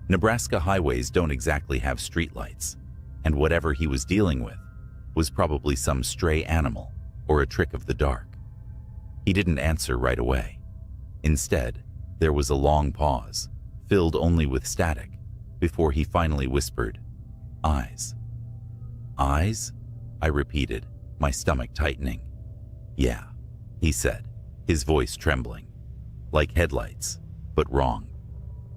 Speaker 1: Nebraska highways don't exactly have streetlights, and whatever he was dealing with was probably some stray animal or a trick of the dark. He didn't answer right away. Instead, there was a long pause, filled only with static, before he finally whispered, "Eyes." "Eyes?" I repeated, my stomach tightening. "Yeah," he said, his voice trembling. "Like headlights, but wrong.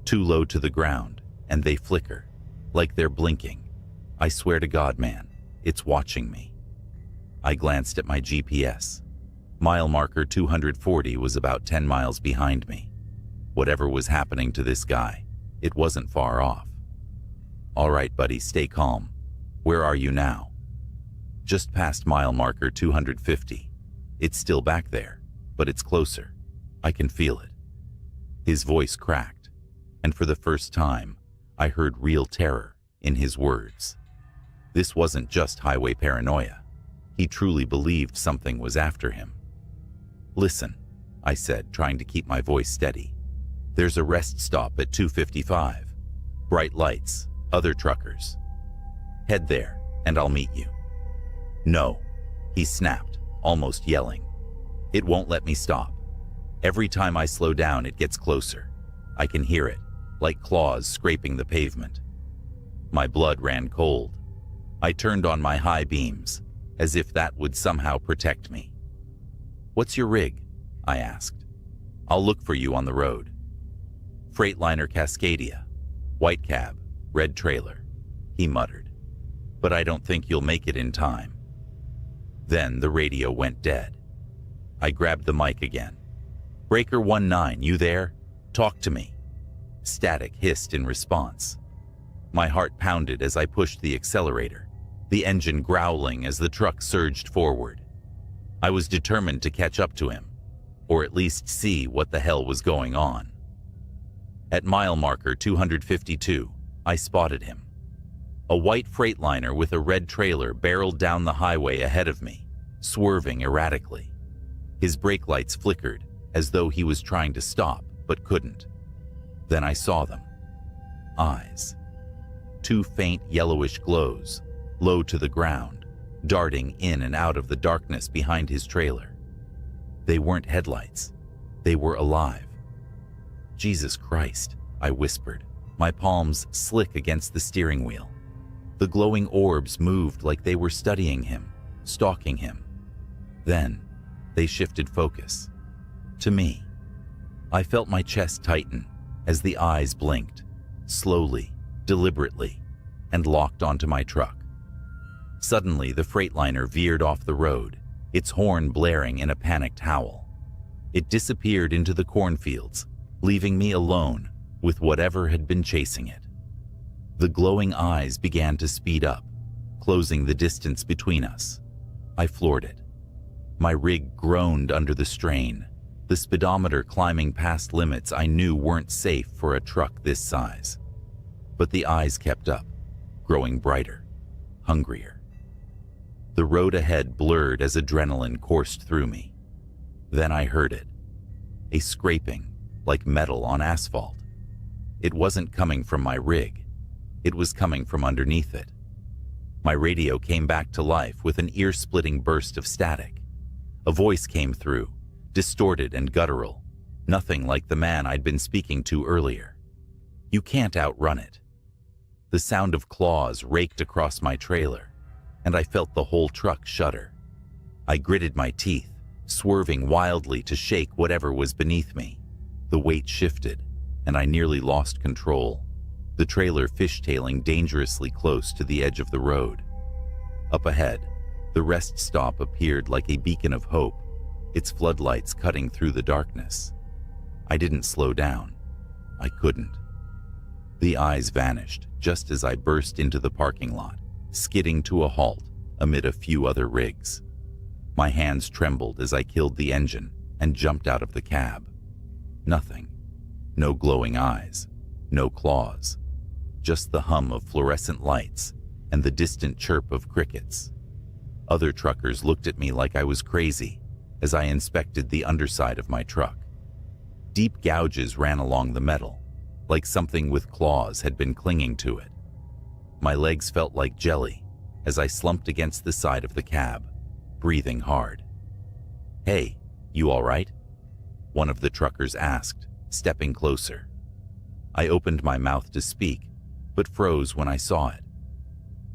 Speaker 1: Too low to the ground, and they flicker, like they're blinking. I swear to God, man, it's watching me." I glanced at my GPS. Mile marker 240 was about 10 miles behind me. Whatever was happening to this guy, it wasn't far off. "All right, buddy, stay calm. Where are you now?" "Just past mile marker 250. It's still back there, but it's closer. I can feel it." His voice cracked, and for the first time, I heard real terror in his words. This wasn't just highway paranoia. He truly believed something was after him. "Listen," I said, trying to keep my voice steady. "There's a rest stop at 255. Bright lights, other truckers. Head there, and I'll meet you." "No," he snapped, almost yelling. "It won't let me stop. Every time I slow down, it gets closer. I can hear it, like claws scraping the pavement." My blood ran cold. I turned on my high beams, as if that would somehow protect me. "What's your rig?" I asked. "I'll look for you on the road." "Freightliner Cascadia. White cab, red trailer," he muttered. "But I don't think you'll make it in time." Then the radio went dead. I grabbed the mic again. "Breaker 19, you there? Talk to me." Static hissed in response. My heart pounded as I pushed the accelerator, the engine growling as the truck surged forward. I was determined to catch up to him, or at least see what the hell was going on. At mile marker 252, I spotted him. A white Freightliner with a red trailer barreled down the highway ahead of me, swerving erratically. His brake lights flickered, as though he was trying to stop, but couldn't. Then I saw them. Eyes. two faint yellowish glows, low to the ground, darting in and out of the darkness behind his trailer. They weren't headlights. They were alive. "Jesus Christ," I whispered, my palms slick against the steering wheel. The glowing orbs moved like they were studying him, stalking him. Then, they shifted focus. To me. I felt my chest tighten as the eyes blinked, slowly, deliberately, and locked onto my truck. Suddenly, the Freightliner veered off the road, its horn blaring in a panicked howl. It disappeared into the cornfields, leaving me alone with whatever had been chasing it. The glowing eyes began to speed up, closing the distance between us. I floored it. My rig groaned under the strain, the speedometer climbing past limits I knew weren't safe for a truck this size. But the eyes kept up, growing brighter, hungrier. The road ahead blurred as adrenaline coursed through me. Then I heard it, a scraping like metal on asphalt. It wasn't coming from my rig. It was coming from underneath it. My radio came back to life with an ear-splitting burst of static. A voice came through, distorted and guttural, nothing like the man I'd been speaking to earlier. "You can't outrun it." The sound of claws raked across my trailer, and I felt the whole truck shudder. I gritted my teeth, swerving wildly to shake whatever was beneath me. The weight shifted, and I nearly lost control, the trailer fishtailing dangerously close to the edge of the road. Up ahead, the rest stop appeared like a beacon of hope, its floodlights cutting through the darkness. I didn't slow down. I couldn't. The eyes vanished just as I burst into the parking lot, skidding to a halt amid a few other rigs. My hands trembled as I killed the engine and jumped out of the cab. Nothing. No glowing eyes. No claws. Just the hum of fluorescent lights and the distant chirp of crickets. Other truckers looked at me like I was crazy as I inspected the underside of my truck. Deep gouges ran along the metal, like something with claws had been clinging to it. My legs felt like jelly as I slumped against the side of the cab, breathing hard. "Hey, you all right?" one of the truckers asked, stepping closer. I opened my mouth to speak, but froze when I saw it.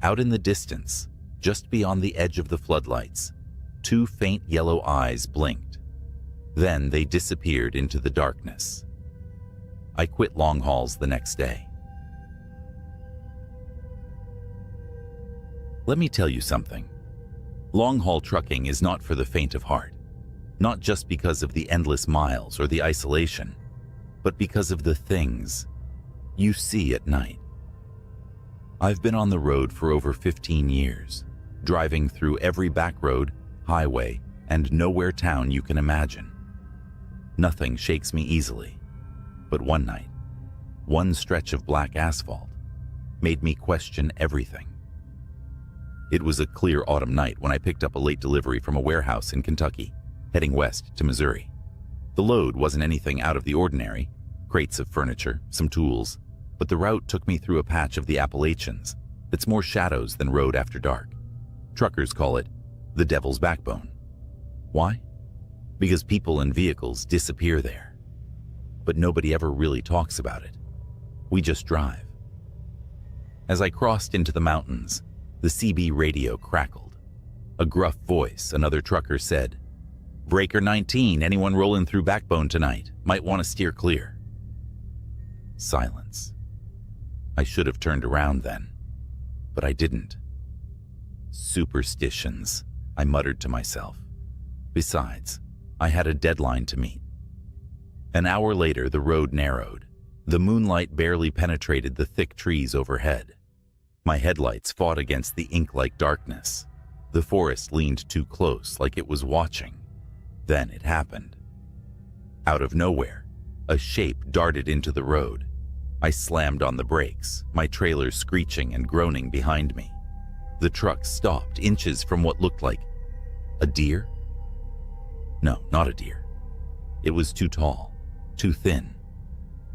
Speaker 1: Out in the distance, just beyond the edge of the floodlights, two faint yellow eyes blinked. Then they disappeared into the darkness. I quit long hauls the next day. Let me tell you something. Long-haul trucking is not for the faint of heart, not just because of the endless miles or the isolation, but because of the things you see at night. I've been on the road for over 15 years, driving through every back road, highway, and nowhere town you can imagine. Nothing shakes me easily, but one night, one stretch of black asphalt made me question everything. It was a clear autumn night when I picked up a late delivery from a warehouse in Kentucky, heading west to Missouri. The load wasn't anything out of the ordinary, crates of furniture, some tools, but the route took me through a patch of the Appalachians that's more shadows than road after dark. Truckers call it the Devil's Backbone. Why? Because people and vehicles disappear there. But nobody ever really talks about it. We just drive. As I crossed into the mountains, the CB radio crackled. A gruff voice, another trucker said, "Breaker 19, anyone rolling through Backbone tonight, might want to steer clear." Silence. I should have turned around then, but I didn't. Superstitions, I muttered to myself. Besides, I had a deadline to meet. An hour later, the road narrowed. The moonlight barely penetrated the thick trees overhead. My headlights fought against the ink-like darkness. The forest leaned too close, like it was watching. Then it happened. Out of nowhere, a shape darted into the road. I slammed on the brakes, my trailer screeching and groaning behind me. The truck stopped inches from what looked like a deer? No, not a deer. It was too tall, too thin.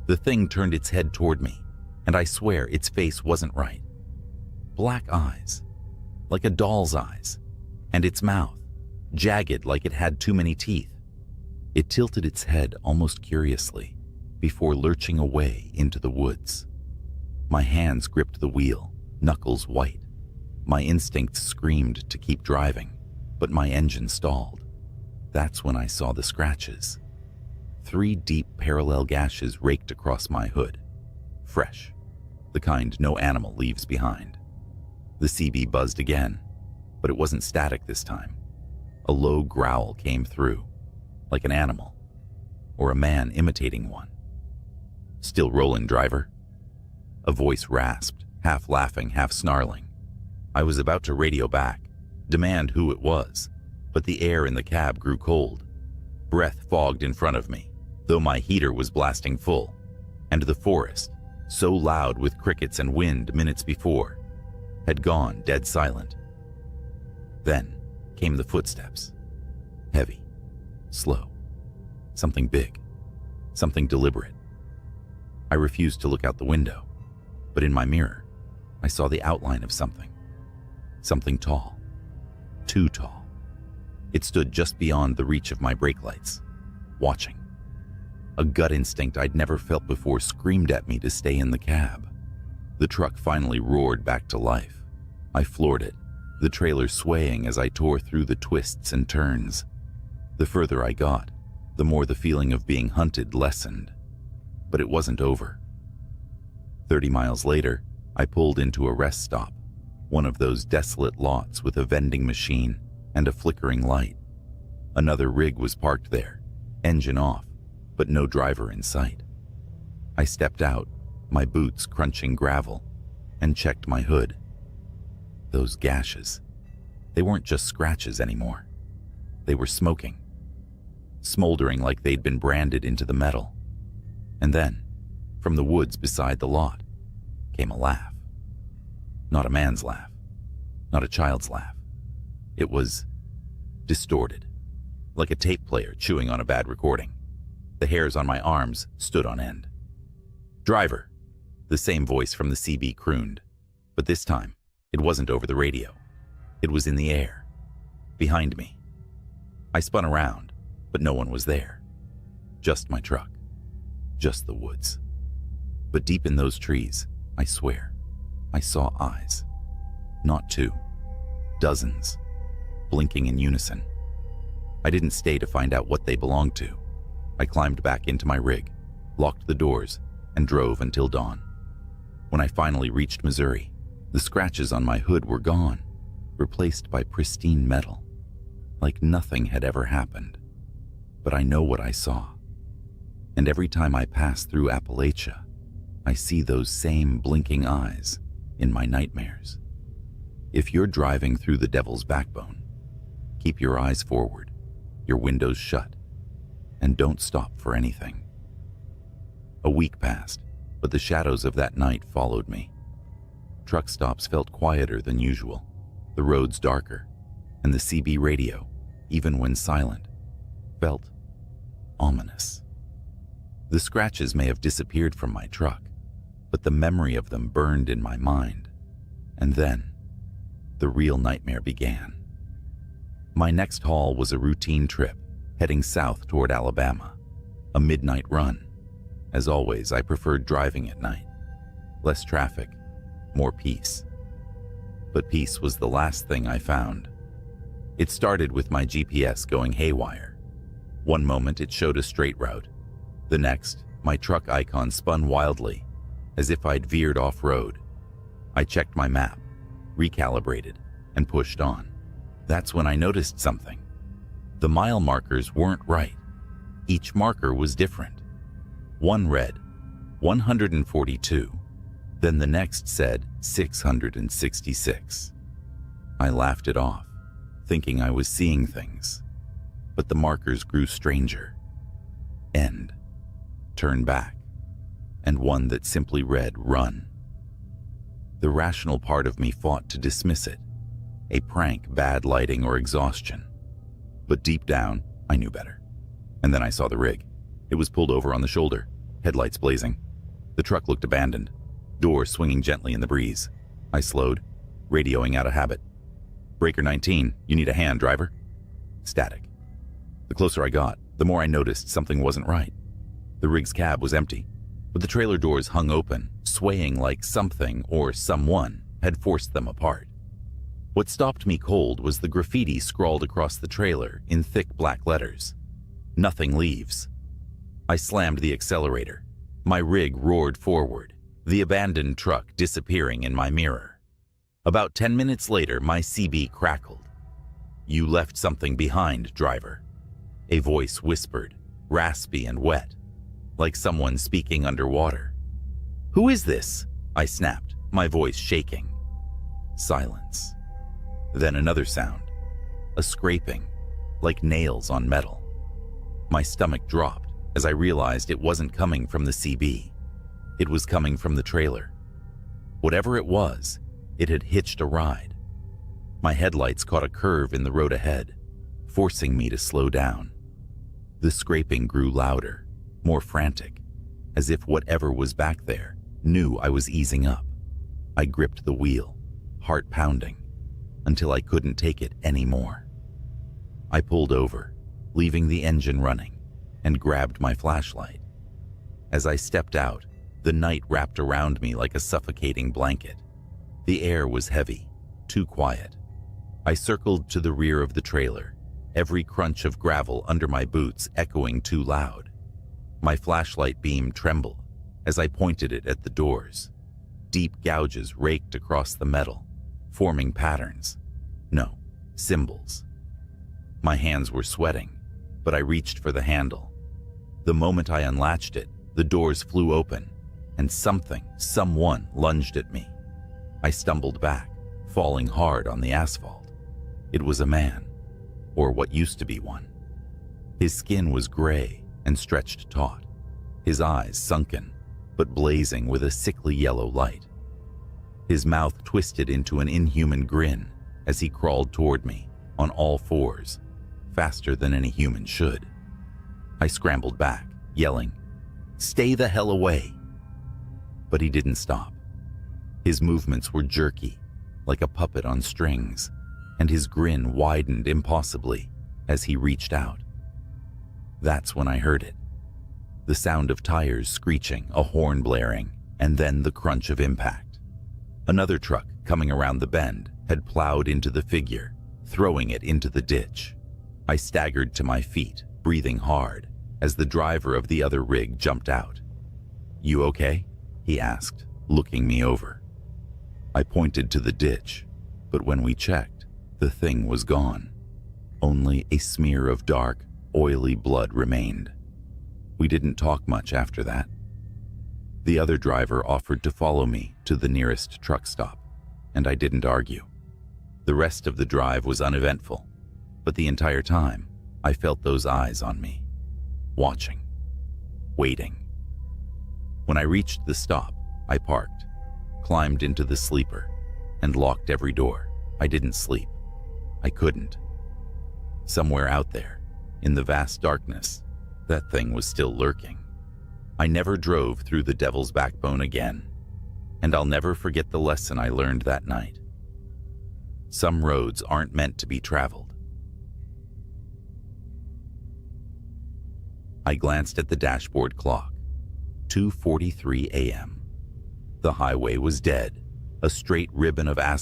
Speaker 1: The thing turned its head toward me, and I swear its face wasn't right. Black eyes, like a doll's eyes, and its mouth, jagged like it had too many teeth. It tilted its head almost curiously before lurching away into the woods. My hands gripped the wheel, knuckles white. My instincts screamed to keep driving, but my engine stalled. That's when I saw the scratches. 3 deep parallel gashes raked across my hood. Fresh, the kind no animal leaves behind. The CB buzzed again, but it wasn't static this time. A low growl came through, like an animal, or a man imitating one. "Still rolling, driver?" A voice rasped, half laughing, half snarling. I was about to radio back, demand who it was, but the air in the cab grew cold. Breath fogged in front of me, though my heater was blasting full, and the forest, so loud with crickets and wind minutes before, had gone dead silent. Then came the footsteps. Heavy, slow, something big, something deliberate. I refused to look out the window, but in my mirror, I saw the outline of something. Something tall, too tall. It stood just beyond the reach of my brake lights, watching. A gut instinct I'd never felt before screamed at me to stay in the cab. The truck finally roared back to life. I floored it, the trailer swaying as I tore through the twists and turns. The further I got, the more the feeling of being hunted lessened. But it wasn't over. 30 miles later, I pulled into a rest stop, one of those desolate lots with a vending machine and a flickering light. Another rig was parked there, engine off, but no driver in sight. I stepped out, my boots crunching gravel, and checked my hood. Those gashes, they weren't just scratches anymore. They were smoking, smoldering like they'd been branded into the metal. And then, from the woods beside the lot, came a laugh. Not a man's laugh, not a child's laugh. It was distorted, like a tape player chewing on a bad recording. The hairs on my arms stood on end. "Driver," the same voice from the CB crooned, but this time it wasn't over the radio. It was in the air, behind me. I spun around, but no one was there. Just my truck, just the woods. But deep in those trees, I swear, I saw eyes. Not 2, dozens, blinking in unison. I didn't stay to find out what they belonged to. I climbed back into my rig, locked the doors, and drove until dawn. When I finally reached Missouri, the scratches on my hood were gone, replaced by pristine metal, like nothing had ever happened. But I know what I saw. And every time I pass through Appalachia, I see those same blinking eyes in my nightmares. If you're driving through the Devil's Backbone, keep your eyes forward, your windows shut, and don't stop for anything. A week passed, but the shadows of that night followed me. Truck stops felt quieter than usual, the roads darker, and the CB radio, even when silent, felt ominous. The scratches may have disappeared from my truck, but the memory of them burned in my mind. And then, the real nightmare began. My next haul was a routine trip, heading south toward Alabama, a midnight run. As always, I preferred driving at night. Less traffic, more peace. But peace was the last thing I found. It started with my GPS going haywire. One moment it showed a straight route. The next, my truck icon spun wildly, as if I'd veered off-road. I checked my map, recalibrated, and pushed on. That's when I noticed something. The mile markers weren't right. Each marker was different. One read 142, then the next said 666. I laughed it off, thinking I was seeing things. But the markers grew stranger. End, turn back, and one that simply read run. The rational part of me fought to dismiss it, a prank, bad lighting, or exhaustion. But deep down, I knew better. And then I saw the rig. It was pulled over on the shoulder, headlights blazing. The truck looked abandoned, door swinging gently in the breeze. I slowed, radioing out of habit. Breaker 19, you need a hand, driver? Static. The closer I got, the more I noticed something wasn't right. The rig's cab was empty, but the trailer doors hung open, swaying like something or someone had forced them apart. What stopped me cold was the graffiti scrawled across the trailer in thick black letters. Nothing leaves. I slammed the accelerator. My rig roared forward, the abandoned truck disappearing in my mirror. About 10 minutes later, my CB crackled. You left something behind, driver. A voice whispered, raspy and wet, like someone speaking underwater. Who is this? I snapped, my voice shaking. Silence. Then another sound, a scraping, like nails on metal. My stomach dropped as I realized it wasn't coming from the CB. It was coming from the trailer. Whatever it was, it had hitched a ride. My headlights caught a curve in the road ahead, forcing me to slow down. The scraping grew louder, more frantic, as if whatever was back there knew I was easing up. I gripped the wheel, heart pounding, until I couldn't take it anymore. I pulled over, leaving the engine running, and grabbed my flashlight. As I stepped out, the night wrapped around me like a suffocating blanket. The air was heavy, too quiet. I circled to the rear of the trailer, every crunch of gravel under my boots echoing too loud. My flashlight beam trembled as I pointed it at the doors. Deep gouges raked across the metal, forming patterns. No, symbols. My hands were sweating, but I reached for the handle. The moment I unlatched it, the doors flew open, and someone lunged at me. I stumbled back, falling hard on the asphalt. It was a man, or what used to be one. His skin was gray and stretched taut, his eyes sunken, but blazing with a sickly yellow light. His mouth twisted into an inhuman grin as he crawled toward me on all fours, faster than any human should. I scrambled back, yelling, "Stay the hell away!" But he didn't stop. His movements were jerky, like a puppet on strings, and his grin widened impossibly as he reached out. That's when I heard it. The sound of tires screeching, a horn blaring, and then the crunch of impact. Another truck coming around the bend had plowed into the figure, throwing it into the ditch. I staggered to my feet, breathing hard, as the driver of the other rig jumped out. "You okay?" he asked, looking me over. I pointed to the ditch, but when we checked, the thing was gone. Only a smear of dark, oily blood remained. We didn't talk much after that. The other driver offered to follow me to the nearest truck stop, and I didn't argue. The rest of the drive was uneventful, but the entire time, I felt those eyes on me, watching, waiting. When I reached the stop, I parked, climbed into the sleeper, and locked every door. I didn't sleep. I couldn't. Somewhere out there, in the vast darkness, that thing was still lurking. I never drove through the Devil's Backbone again, and I'll never forget the lesson I learned that night. Some roads aren't meant to be traveled. I glanced at the dashboard clock. 2:43 a.m. The highway was dead, a straight ribbon of asphalt